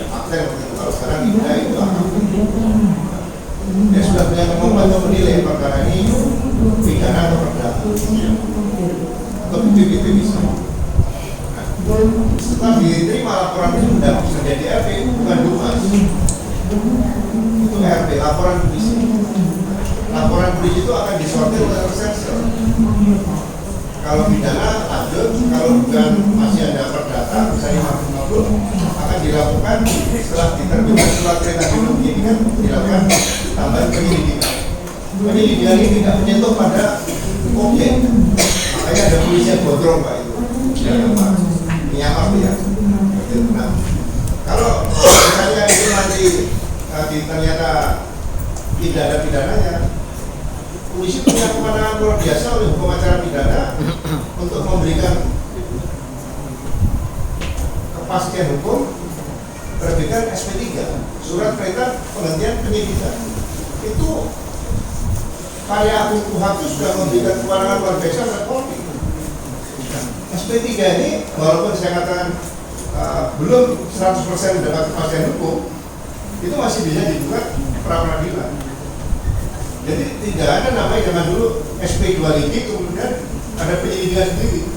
Aksen waktu itu, kalau sekarang tidak itu akap. Dia sudah punya kemampuan untuk menilai perkara ini pidana atau perdata. Atau itu bisa. Setelah diterima laporan itu sudah bisa jadi RP, bukan Dumas. Itu RP, laporan polisi. Laporan polisi itu akan disortir oleh reserse. Kalau pidana lanjut, kalau bukan masih ada perdata, misalnya 50 akan dilakukan setelah diterbitkan surat perintah dulu penyidikan, dilakukan tambahan penyelidikan. Penyelidikan ini tidak menyentuh pada objek, makanya ada polisi yang gondrong Pak itu. Nyamar ya. Nah, kalau misalnya itu nanti ternyata tidak ada pidananya, polisi punya kewenangan luar biasa oleh hukum acara pidana untuk memberikan kepastian hukum, terbitkan SP3, surat perintah penghentian penyidikan. Itu karya Kuhap itu sudah memberikan kewenangan luar biasa pada Polri. SP3 ini walaupun saya katakan belum 100% mendapat kepastian hukum, itu masih bisa digugat pra peradilan. Jadi tidak ada namanya zaman dulu SP2 lagi kemudian ada penyelidikan sendiri.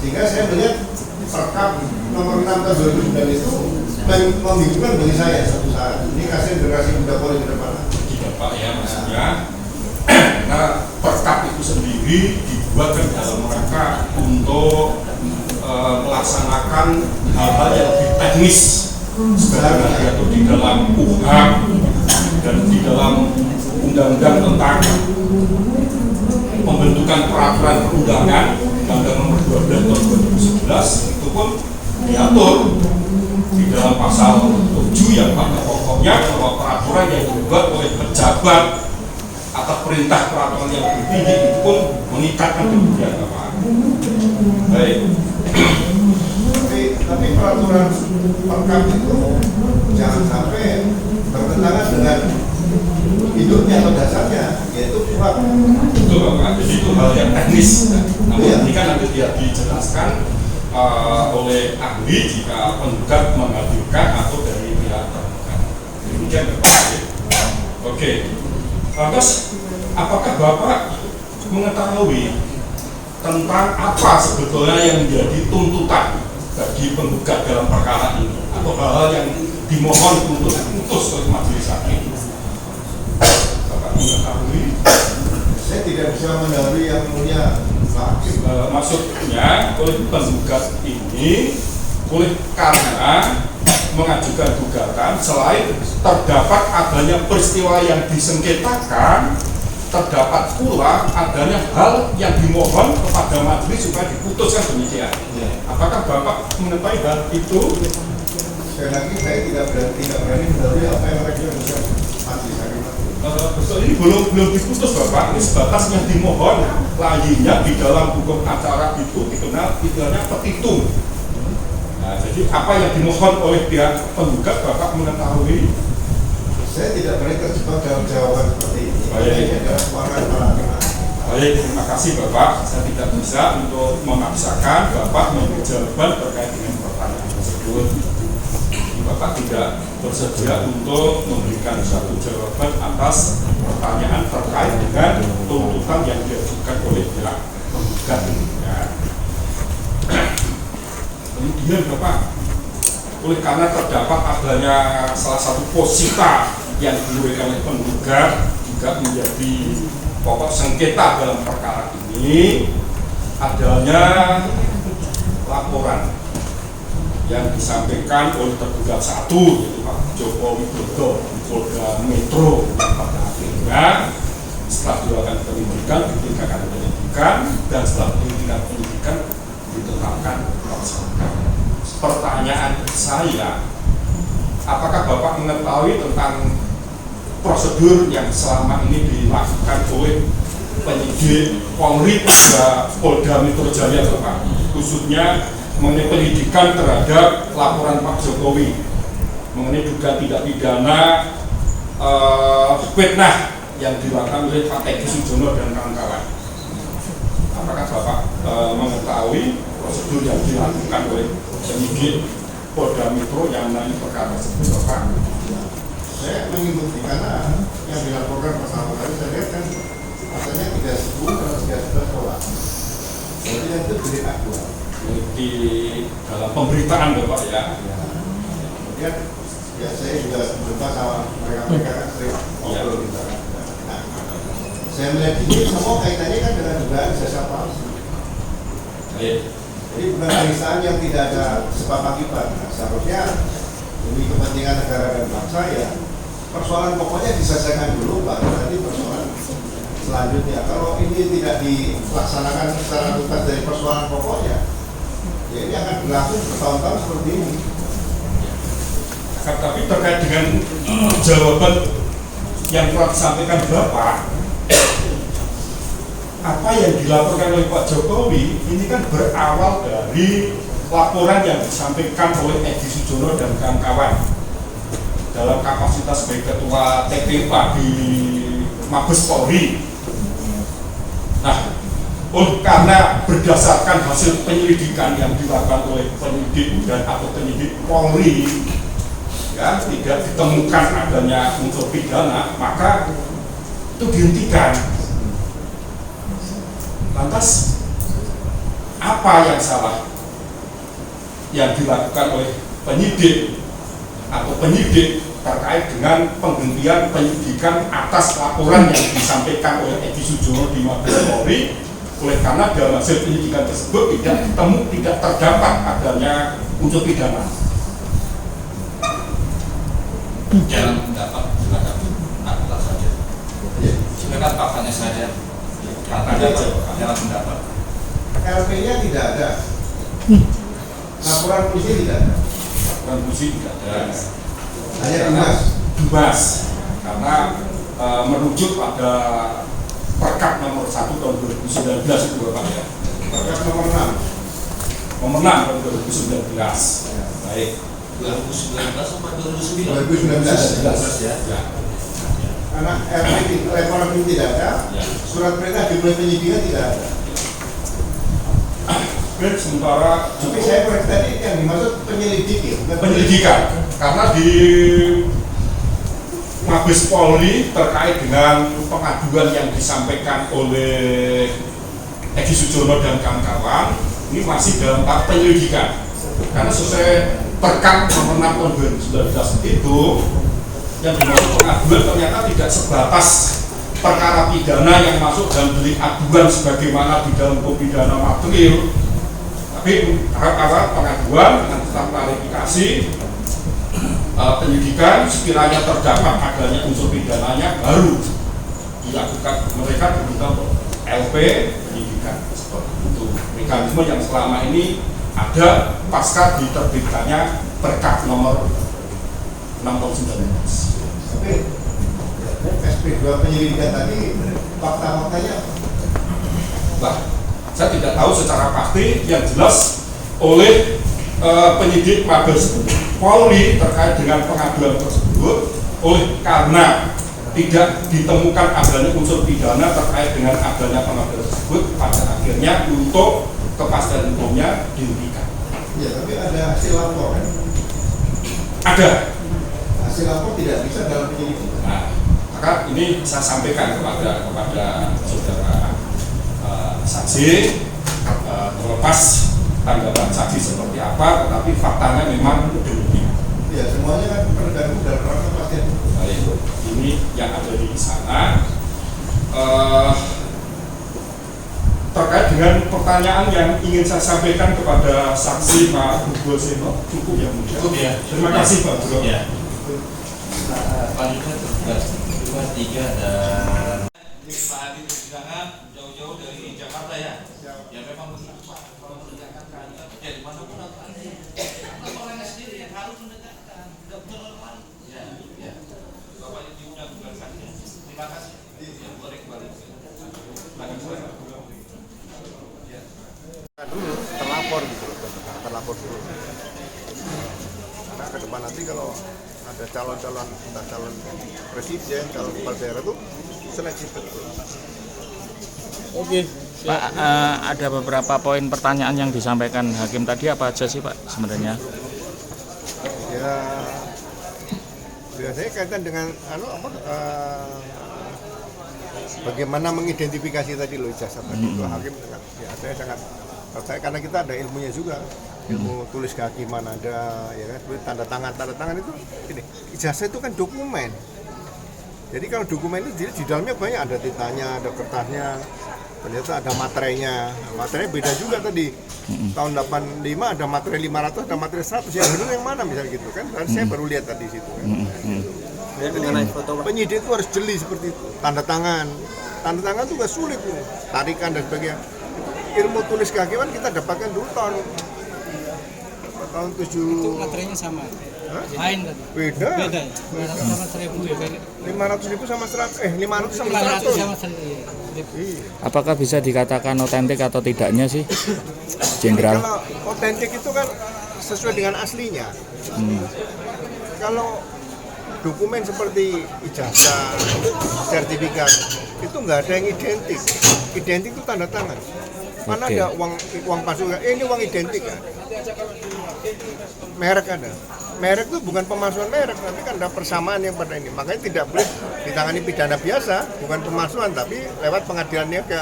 Sehingga saya melihat Perkap nomor 6 tahun 2009 itu membingungkan bagi saya satu saat. Ini kasihan generasi muda Polri ke depan. Tidak Pak ya, maksudnya karena Perkap itu sendiri dibuat dalam rangka untuk melaksanakan hal-hal yang lebih teknis sebenarnya yaitu di dalam UHAM dan di dalam undang-undang tentang pembentukan peraturan perundangan Undang-Undang Nomor 12 Tahun 2011 itu pun diatur di dalam pasal 7 yang pada pokoknya bahwa peraturan yang dibuat oleh pejabat atau perintah peraturan yang lebih tinggi itu pun mengikat kemudian Baik. Tapi Tapi peraturan perkap itu jangan sampai bertentangan dengan hidupnya atau dasarnya, yaitu kuhap. Betul Bapak, jadi itu hal yang teknis. Namun ini kan nanti biar dijelaskan oleh ahli jika penggugat menghadirkan atau dari pihak tergugat. Demikian Bapak. Oke. Terus apakah Bapak mengetahui tentang apa sebetulnya yang menjadi tuntutan bagi penggugat dalam perkara ini atau hal-hal yang dimohon untuk diputus oleh majelis hakim? Bapak mengetahui? Saya tidak bisa mendahului yang mulia hakim. Maksudnya oleh penggugat ini oleh karena mengajukan gugatan selain terdapat adanya peristiwa yang disengketakan, terdapat pula adanya hal yang dimohon kepada majelis supaya diputuskan demikian. Apakah Bapak mengetahui hal itu? Sekali lagi saya tidak berani mendahului apa yang mereka bisa majelis hakim. Betul, ini belum diputus Bapak. Ini sebatas yang dimohon lainnya di dalam hukum acara itu dikenal istilahnya petitum. Nah, jadi apa yang dimohon oleh pihak penggugat Bapak mengetahui? Saya tidak berani terjebak dalam jawaban seperti ini. Baik. Baik, terima kasih Bapak. Saya tidak bisa untuk memaksakan Bapak memberi jawaban terkait dengan pertanyaan tersebut. Bapak tidak bersedia untuk memberikan satu jawaban atas pertanyaan terkait dengan tuntutan yang diajukan oleh pihak penggugat. Ya. Kemudian Bapak, oleh karena terdapat adanya salah satu posita yang diberikan oleh penggugat juga menjadi pokok sengketa dalam perkara ini, adanya laporan yang disampaikan oleh tergugat satu yaitu Pak Joko Widodo di Polda Metro, pada akhirnya setelah dilakukan penyelidikan, ditingkatkan penyelidikan, dan setelah penyelidikan ditetapkan tersangka. Pertanyaan saya, apakah Bapak mengetahui tentang prosedur yang selama ini dilakukan oleh penyidik Polri pada Polda Metro Jaya, Bapak, khususnya mengenai penyidikan terhadap laporan Pak Jokowi mengenai dugaan tidak pidana fitnah yang dilakukan oleh Pak Teddy Sujono dan kawan-kawan. Apakah Bapak mengetahui prosedur yang dilakukan oleh penyidik Polda Metro yang menangani perkara tersebut, Bapak? Saya mengikuti karena yang dilaporkan pasal tadi saya lihat kan pasalnya 310 atau 311 sekolah. Jadi yang itu delik aduan. Di dalam pemberitaan Bapak ya. Kemudian ya saya juga berjumpa sama mereka kan sering ngobrol gitu kan. Nah, saya melihat ini semua kaitannya kan dengan dugaan jasa palsu. Jadi bukan penistaan yang tidak ada sebab akibat. Nah, seharusnya demi kepentingan negara dan bangsa ya persoalan pokoknya diselesaikan dulu, baru nanti persoalan selanjutnya. Kalau ini tidak dilaksanakan secara tuntas dari persoalan pokoknya, ya ini akan berlangsung bertahun-tahun seperti ini. Tapi terkait dengan jawaban yang telah disampaikan Bapak, apa yang dilaporkan oleh Pak Jokowi ini kan berawal dari laporan yang disampaikan oleh Teddy Sujono dan kawan-kawan dalam kapasitas sebagai ketua TPA di Mabes Polri. Nah, karena berdasarkan hasil penyelidikan yang dilakukan oleh penyidik dan atau penyidik Polri, ya tidak ditemukan adanya unsur pidana, maka itu dihentikan. Lantas apa yang salah yang dilakukan oleh penyidik atau penyidik terkait dengan penghentian penyidikan atas laporan yang disampaikan oleh Teddy Sujono di Mabes Polri, oleh karena dalam hasil penyidikan tersebut tidak terdapat adanya unsur pidana. Dalam pendapat silakan akurat saja. Silakan faktanya saja. Dalam pendapat. LP-nya tidak ada. Laporan polisi tidak ada. Laporan polisi tidak ada. Hanya Dumas. Karena merujuk pada Perkap nomor 1 tahun 2019 itu Bapak ya. Perkap nomor 6. Nomor 6 tahun 2019. baik 2019 sampai 2019 ya. Karena laporan itu tidak ada, surat perintah dimulai penyidikan tidak ada. Dan sementara Tapi saya koreksi tadi yang dimaksud penyelidik ya, bukan penyelidikan karena di Mabes Polri terkait dengan pengaduan yang disampaikan oleh Egi Sujono dan kawan-kawan ini masih dalam tahap penyelidikan karena sesuai Perkap nomor 6 tahun 2019 itu yang dimaksud pengaduan ternyata tidak sebatas perkara pidana yang masuk dalam delik aduan sebagaimana di dalam hukum pidana material, tapi pengaduan dengan tetap klarifikasi penyidikan sekiranya terdapat adanya unsur pidananya baru dilakukan mereka diminta LP penyidikan seperti itu mekanisme yang selama ini ada pasca diterbitkannya Perkap nomor 6 tahun 19. Tapi SP2 penyelidikan tadi fakta-faktanya Bah, saya tidak tahu secara pasti yang jelas oleh penyidik Mabes Polri terkait dengan pengaduan tersebut oleh karena tidak ditemukan adanya unsur pidana terkait dengan adanya pengaduan tersebut pada akhirnya untuk kepastian hukumnya dihentikan. ya, tapi ada hasil lapor kan? Ada. Hasil lapor tidak bisa dalam penyelidikan. Nah, maka ini saya sampaikan kepada saudara saksi terlepas tanggapan saksi seperti apa, tetapi faktanya memang demikian. Ya, semuanya kan penegak hukum dalam rangka kepastian hukum. Baik, ini yang ada di sana. Terkait dengan pertanyaan yang ingin saya sampaikan kepada saksi Pak Hugo Seno, cukup ya mudah. Cukup ya. Terima kasih Pak Hugo. Ya. Selanjutnya tugas 2, 3 dan Pak Hadi Persidangan jauh-jauh dari Jakarta ya. Ya memang begitu Pak. Kalau menegakkan keadilan ya dimanapun ada. Orangnya sendiri yang harus menegakkan. Tidak betul orang. Ya, ya. Bapak yang diundang bukan saja. Terima kasih. Ya, boleh kembali. Silakan. Dulu terlapor gitu loh, terlapor dulu. Karena ke depan nanti kalau ada calon-calon, entah calon presiden, calon kepala daerah itu seleksi betul. Oke. Pak, ada beberapa poin pertanyaan yang disampaikan hakim tadi apa aja sih Pak sebenarnya? Ya, biasanya kaitan dengan bagaimana mengidentifikasi tadi loh ijazah tadi itu hakim sangat, ya saya sangat percaya karena kita ada ilmunya juga, ilmu tulis kehakiman ada, ya kan, tanda tangan itu ini ijazah itu kan dokumen. Jadi kalau dokumen itu di dalamnya banyak, ada tintanya, ada kertasnya, ternyata ada materinya. Materinya beda juga tadi. Tahun 85 ada materi 500, ada materi 100. Yang benar yang mana misalnya gitu kan? Saya baru lihat tadi situ kan. Jadi penyidik itu harus jeli seperti itu. Tanda tangan itu gak sulit tuh. Tarikan dan sebagainya. Ilmu tulis kehakiman kita dapatkan dulu tahun 7. Itu materinya sama. Lain tadi. Beda. 500 sama 1000 ya. 500.000 sama 100. 500 sama 500 100. sama 1000. Apakah bisa dikatakan otentik atau tidaknya sih, Jenderal? Kalau otentik itu kan sesuai dengan aslinya. Kalau dokumen seperti ijazah, sertifikat itu nggak ada yang identik. Identik itu tanda tangan. Mana ada uang palsu? Ini uang identik kan? Merek ada. Merek itu bukan pemalsuan merek, tapi kan ada persamaan yang pada ini. Makanya tidak boleh ditangani pidana biasa, bukan pemalsuan, tapi lewat pengadilannya ke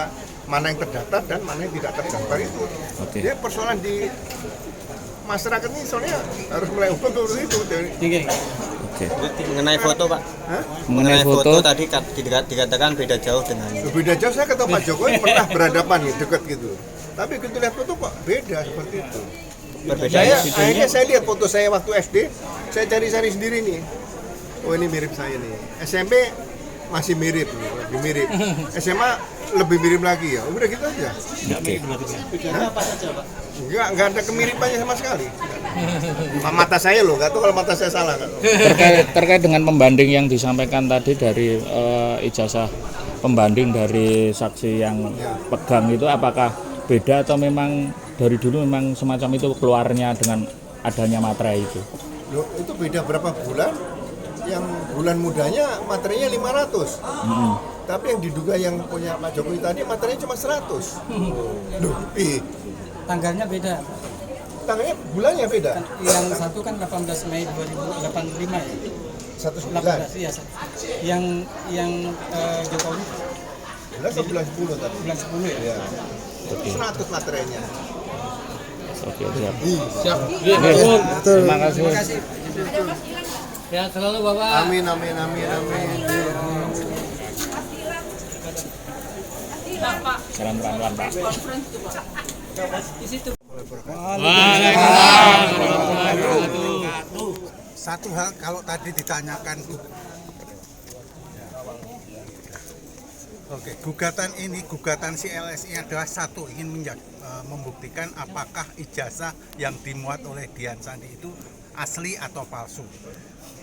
mana yang terdaftar dan mana yang tidak terdaftar itu. Jadi persoalan di masyarakat ini soalnya harus mulai hukum itu. Mengenai foto Pak, Mengenai foto tadi dikatakan beda jauh dengan beda jauh. Saya ketemu Pak Jokowi pernah berhadapan dekat gitu, tapi begitu lihat foto kok beda seperti itu. Akhirnya saya lihat foto saya waktu SD, saya cari-cari sendiri nih. Oh ini mirip saya nih. SMP masih mirip, lebih mirip. SMA lebih mirip lagi ya. Udah gitu aja. bedanya apa saja Pak? Enggak ada kemiripannya sama sekali. Mata saya loh, nggak tahu kalau mata saya salah kan. Terkait dengan pembanding yang disampaikan tadi dari ijazah pembanding dari saksi yang pegang itu, apakah beda atau memang dari dulu memang semacam itu keluarnya dengan adanya materai itu? Loh, itu beda berapa bulan? Yang bulan mudanya materinya 500. Tapi yang diduga yang punya Pak Jokowi tadi materinya cuma 100. Loh, Tanggalnya beda. Tanggalnya bulannya beda. Yang satu kan 18 Mei 2085 ya. 19. Iya. Yang Jokowi Bulan 10 tadi. bulan 10 ya. Ya. 100 materinya. Oke, siap. Siap. Terima kasih. Terima kasih. Ya, selalu Bapak. Amin. Salam pelan-pelan, Pak. Di situ. Satu hal kalau tadi ditanyakan gugatan si LSI adalah satu, ingin membuktikan apakah ijazah yang dimuat oleh Dian Sandi itu asli atau palsu.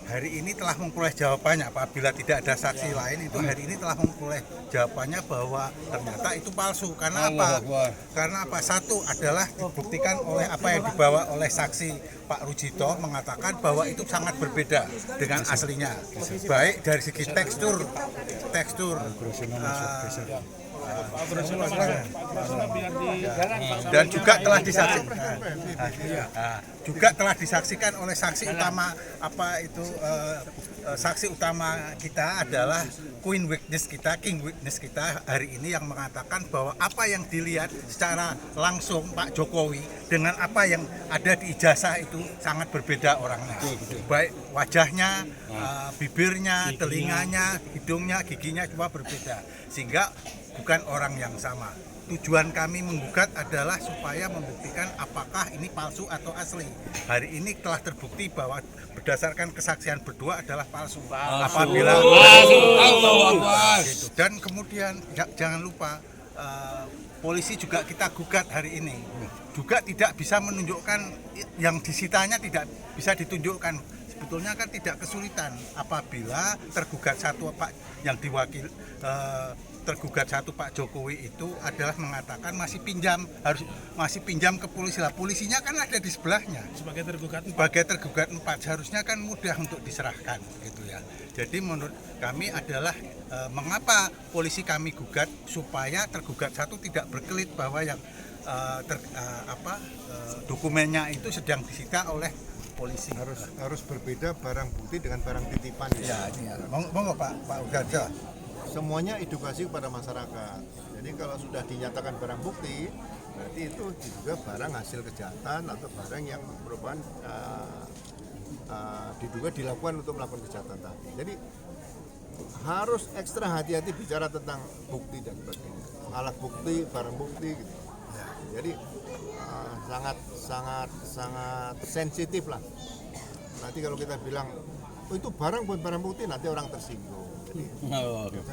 Hari ini telah memperoleh jawabannya, apabila tidak ada saksi lain itu hari ini telah memperoleh jawabannya bahwa ternyata itu palsu. Karena apa? Karena apa? Satu adalah dibuktikan oleh apa yang dibawa oleh saksi Pak Rujito, mengatakan bahwa itu sangat berbeda dengan aslinya. Baik dari segi tekstur dan juga telah disaksikan oleh saksi utama saksi utama kita adalah king witness kita hari ini yang mengatakan bahwa apa yang dilihat secara langsung Pak Jokowi dengan apa yang ada di ijazah itu sangat berbeda orangnya, baik wajahnya, bibirnya, telinganya, hidungnya, giginya semua berbeda, sehingga bukan orang yang sama. Tujuan kami menggugat adalah supaya membuktikan apakah ini palsu atau asli. Hari ini telah terbukti bahwa berdasarkan kesaksian berdua adalah palsu. Apabila gitu. Dan kemudian jangan lupa polisi juga kita gugat hari ini. Juga tidak bisa menunjukkan yang disitanya, tidak bisa ditunjukkan. Sebetulnya kan tidak kesulitan apabila tergugat satu Pak yang tergugat satu Pak Jokowi itu adalah mengatakan masih pinjam ke polisi. Lah polisinya kan ada di sebelahnya. Sebagai tergugat 4 seharusnya kan mudah untuk diserahkan gitu ya. Jadi menurut kami adalah mengapa polisi kami gugat supaya tergugat satu tidak berkelit bahwa yang dokumennya itu sedang disita oleh polisi. Harus berbeda barang bukti dengan barang titipan. Ya, monggo Pak Ugarjo. Semuanya edukasi kepada masyarakat. Jadi kalau sudah dinyatakan barang bukti, berarti itu diduga barang hasil kejahatan atau barang yang merupakan diduga dilakukan untuk melakukan kejahatan tadi. Jadi harus ekstra hati-hati bicara tentang bukti dan sebagainya. Alat bukti, barang bukti gitu. Jadi sangat sensitif lah. Nanti kalau kita bilang itu barang bukan barang bukti, nanti orang tersinggung. Jadi,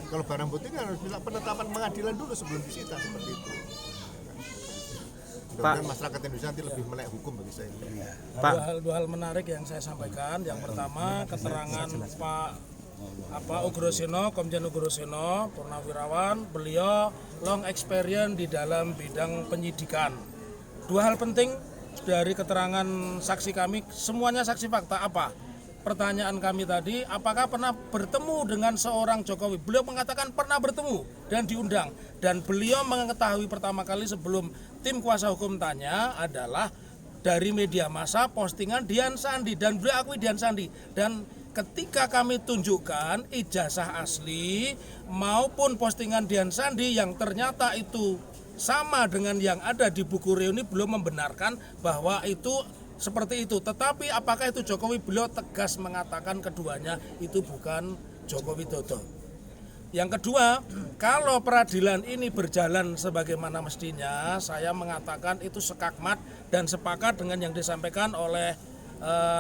kalau barang bukti kan harus bilang penetapan pengadilan dulu sebelum disita seperti itu. Mudah-mudahan masyarakat Indonesia nanti lebih melek hukum bagi saya. Dua hal menarik yang saya sampaikan. Yang pertama keterangan Pak Ugroseno, Komjen Ugroseno, Purnawirawan, beliau long experience di dalam bidang penyidikan. Dua hal penting dari keterangan saksi kami, semuanya saksi fakta apa? Pertanyaan kami tadi, apakah pernah bertemu dengan seorang Jokowi? Beliau mengatakan pernah bertemu dan diundang. Dan beliau mengetahui pertama kali sebelum tim kuasa hukum tanya adalah dari media massa postingan Dian Sandi. Dan beliau akui Dian Sandi. Dan ketika kami tunjukkan ijazah asli maupun postingan Dian Sandi yang ternyata itu sama dengan yang ada di buku reuni, belum membenarkan bahwa itu seperti itu. Tetapi apakah itu Jokowi? Beliau tegas mengatakan keduanya itu bukan Joko Widodo. Yang kedua, kalau peradilan ini berjalan sebagaimana mestinya, saya mengatakan itu sekakmat dan sepakat dengan yang disampaikan oleh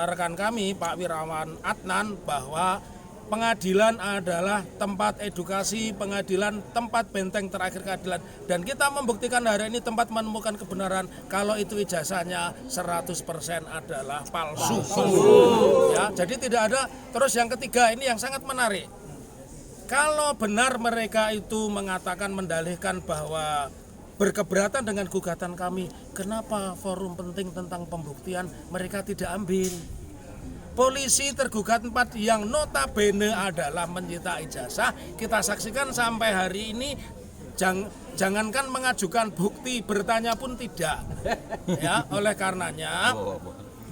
rekan kami Pak Wirawan Adnan bahwa pengadilan adalah tempat edukasi, pengadilan tempat benteng terakhir keadilan, dan kita membuktikan hari ini tempat menemukan kebenaran kalau itu ijazahnya 100% adalah palsu. Ya, jadi tidak ada. Terus yang ketiga ini yang sangat menarik. Kalau benar mereka itu mengatakan mendalihkan bahwa berkeberatan dengan gugatan kami, kenapa forum penting tentang pembuktian mereka tidak ambil? Polisi tergugat 4 yang notabene adalah menyita ijazah, kita saksikan sampai hari ini jangankan mengajukan bukti, bertanya pun tidak. Ya, oleh karenanya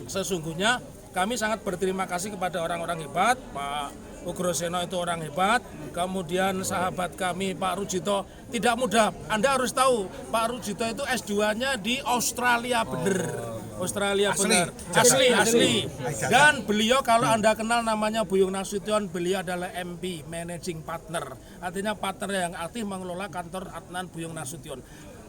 sesungguhnya kami sangat berterima kasih kepada orang-orang hebat. Pak Ugroseno itu orang hebat. Kemudian sahabat kami Pak Rujito, tidak mudah. Anda harus tahu Pak Rujito itu S2-nya di Australia bener. Australia bener. Asli. Dan beliau kalau Anda kenal namanya Buyung Nasution, beliau adalah MP, Managing Partner. Artinya partner yang aktif mengelola kantor Adnan Buyung Nasution.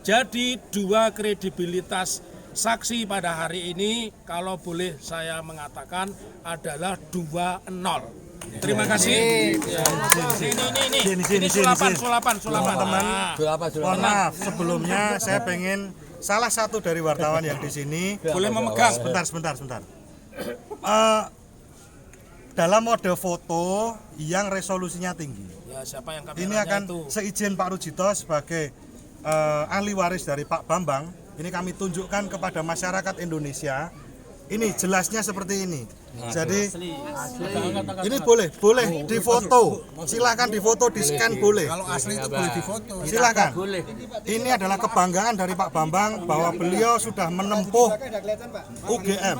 Jadi 2 kredibilitas saksi pada hari ini kalau boleh saya mengatakan adalah 2-0. Terima kasih. Ini sulapan. Teman-teman, mohon maaf sebelumnya saya pengen salah satu dari wartawan yang di sini boleh memegang. Sebentar. Dalam mode foto yang resolusinya tinggi. Ya, siapa yang ini akan itu? Seizin Pak Rujito sebagai ahli waris dari Pak Bambang. Ini kami tunjukkan kepada masyarakat Indonesia. Ini jelasnya seperti ini. Jadi ini boleh difoto. Silakan difoto, di scan boleh. Kalau asli itu boleh difoto. Silakan. Ini adalah kebanggaan dari Pak Bambang bahwa beliau sudah menempuh UGM.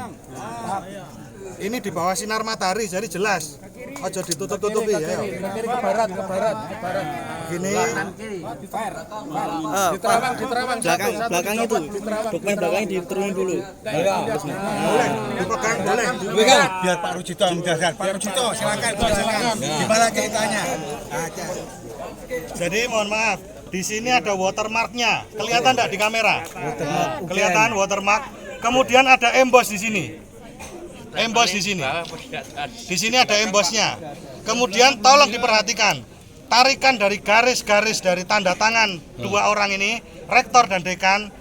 Ini di bawah sinar matahari, jadi jelas. Ojo ditutup-tutupi ya. Ke barat. Gini. Belakang itu. Dokumen belakangnya diturunin dulu. Boleh, dipegang boleh. Biar Pak Rujito yang menjelaskan. Pak Rujito, silakan. Gimana ceritanya? Jadi mohon maaf, di sini ada watermarknya. Kelihatan enggak di kamera? Kelihatan watermark. Kemudian ada emboss di sini. Emboss di sini. Di sini ada embossnya. Kemudian tolong diperhatikan. Tarikan dari garis-garis dari tanda tangan 2 orang ini, rektor dan dekan.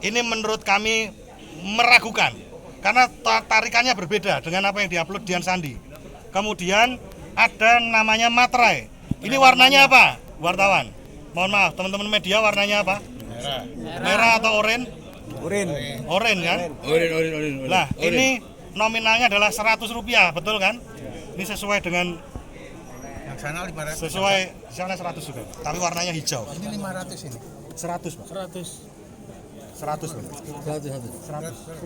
Ini menurut kami meragukan. Karena tarikannya berbeda dengan apa yang diupload Dian Sandi. Kemudian ada namanya materai. Ini warnanya apa, wartawan? Mohon maaf, teman-teman media, warnanya apa? Merah atau oranye? Oranye kan? Oranye. Nah, ini nominalnya adalah Rp100, betul kan? Ini sesuai dengan Yang sana 500. sesuai sana 100 juga, tapi warnanya hijau. Ini 500 ini. 100, Pak. 100, Pak.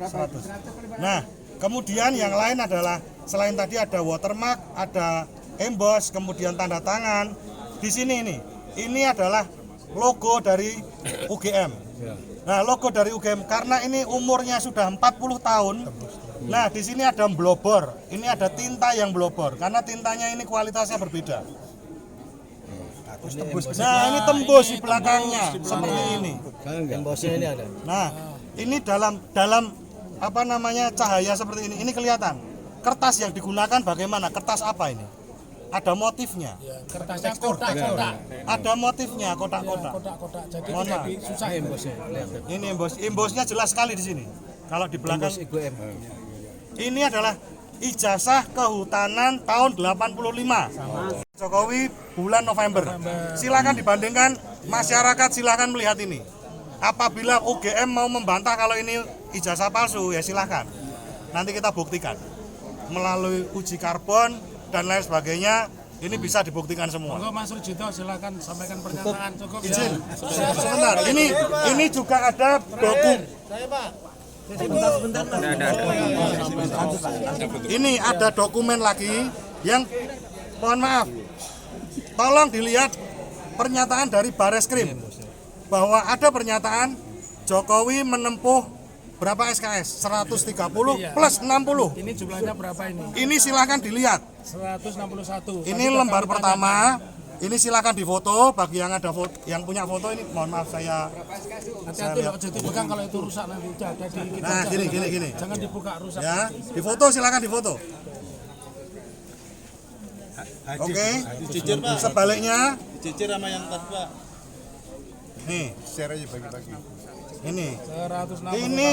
100. Nah, kemudian yang lain adalah selain tadi ada watermark, ada emboss, kemudian tanda tangan. Di sini ini adalah logo dari UGM. Nah, logo dari UGM karena ini umurnya sudah 40 tahun. Nah, di sini ada blobor. Ini ada tinta yang blobor karena tintanya ini kualitasnya berbeda. Nah, ini tembus di belakangnya seperti ini. Embosnya ini ada. Nah, ini dalam apa namanya cahaya seperti ini. Ini kelihatan. Kertas yang digunakan bagaimana? Kertas apa ini? Ada motifnya. Kertasnya kotak-kotak. Ada motifnya kotak-kotak. Kotak-kotak. Jadi Mohon maaf. lebih susah embosnya. Ini embossnya jelas sekali di sini. Kalau di belakang ini adalah ijazah kehutanan tahun 85. Jokowi bulan November. Silakan dibandingkan, masyarakat silakan melihat ini. Apabila UGM mau membantah kalau ini ijazah palsu, ya silakan. Nanti kita buktikan melalui uji karbon dan lain sebagainya. Ini bisa dibuktikan semua. Monggo Mas Rujito silakan sampaikan pernyataan. Cukup ya. Izin. Sebentar. Ini juga ada Ini ada dokumen lagi yang mohon maaf. Tolong dilihat pernyataan dari Bareskrim bahwa ada pernyataan Jokowi menempuh berapa SKS? 130 plus 60. Ini jumlahnya berapa ini? Ini silakan dilihat. 161. Ini lembar pertama. Ini silakan difoto. Bagi yang ada foto, yang punya foto ini, mohon maaf saya. Hati-hati loh, jadi pegang kalau itu rusak nanti udah ada di kita. Nah, gini. Jangan dibuka rusak. Ya, difoto silakan difoto. Oke. Sebaliknya. Dicicir sama yang tadi, Pak. Nih, Share aja bagi-bagi. Ini 161. Ini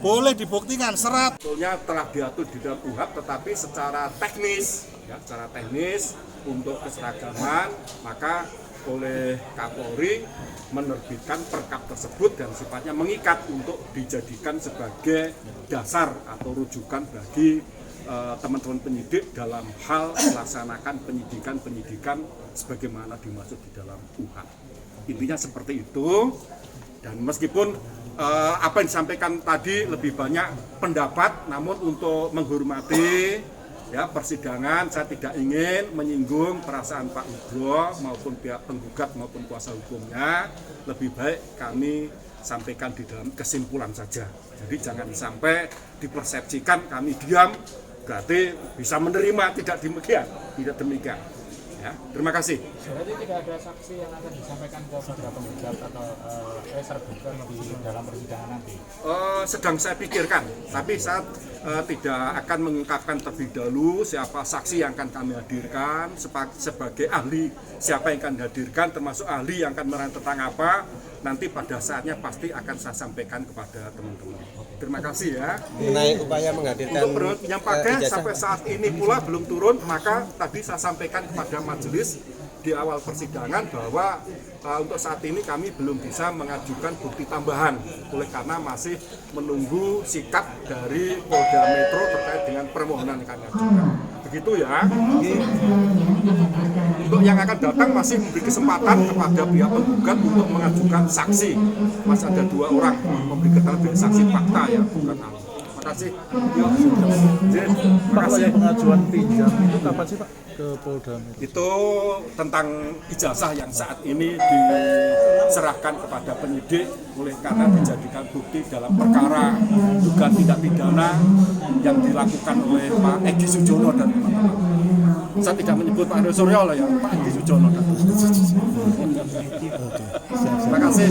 boleh dibuktikan serat. Sebetulnya telah diatur di dalam UHAP, tetapi secara teknis untuk keseragaman maka oleh Kapolri menerbitkan perkap tersebut dan sifatnya mengikat untuk dijadikan sebagai dasar atau rujukan bagi teman-teman penyidik dalam hal melaksanakan penyidikan sebagaimana dimaksud di dalam UHA. Intinya seperti itu. Dan meskipun apa yang disampaikan tadi lebih banyak pendapat, namun untuk menghormati ya persidangan, saya tidak ingin menyinggung perasaan Pak Ugro maupun pihak penggugat maupun kuasa hukumnya. Lebih baik kami sampaikan di dalam kesimpulan saja. Jadi jangan sampai dipersepsikan kami diam berarti bisa menerima, tidak demikian. Ya, terima kasih. Berarti tidak ada saksi yang akan disampaikan ke saudara penggugat atau tergugat di dalam persidangan nanti? Sedang saya pikirkan, tapi saya tidak akan mengungkapkan terlebih dahulu siapa saksi yang akan kami hadirkan sebagai ahli, siapa yang akan dihadirkan, termasuk ahli yang akan menerangkan tentang apa. Nanti pada saatnya pasti akan saya sampaikan kepada teman-teman. Terima kasih ya. Mengenai upaya menghadirkan untuk penyampaian sampai saat ini pula belum turun, maka tadi saya sampaikan kepada majelis di awal persidangan bahwa untuk saat ini kami belum bisa mengajukan bukti tambahan oleh karena masih menunggu sikap dari Polda Metro terkait dengan permohonan yang kami ajukan. Begitu ya. Untuk yang akan datang masih memberi kesempatan kepada pihak penggugat untuk mengajukan saksi. Masih ada 2 orang memberi keterangan saksi fakta ya, bukan ahli. Terima kasih. Pak, yang pengajuan pinjam itu kapan sih Pak ke Polda Metro? Itu tentang ijazah yang saat ini diserahkan kepada penyidik oleh karena dijadikan bukti dalam perkara dugaan tindak pidana yang dilakukan oleh Pak Edi Sujono dan teman-teman. Saya tidak menyebut Pak Andre Suryo ya, Pak Edi Sujono dan teman-teman. Terima kasih.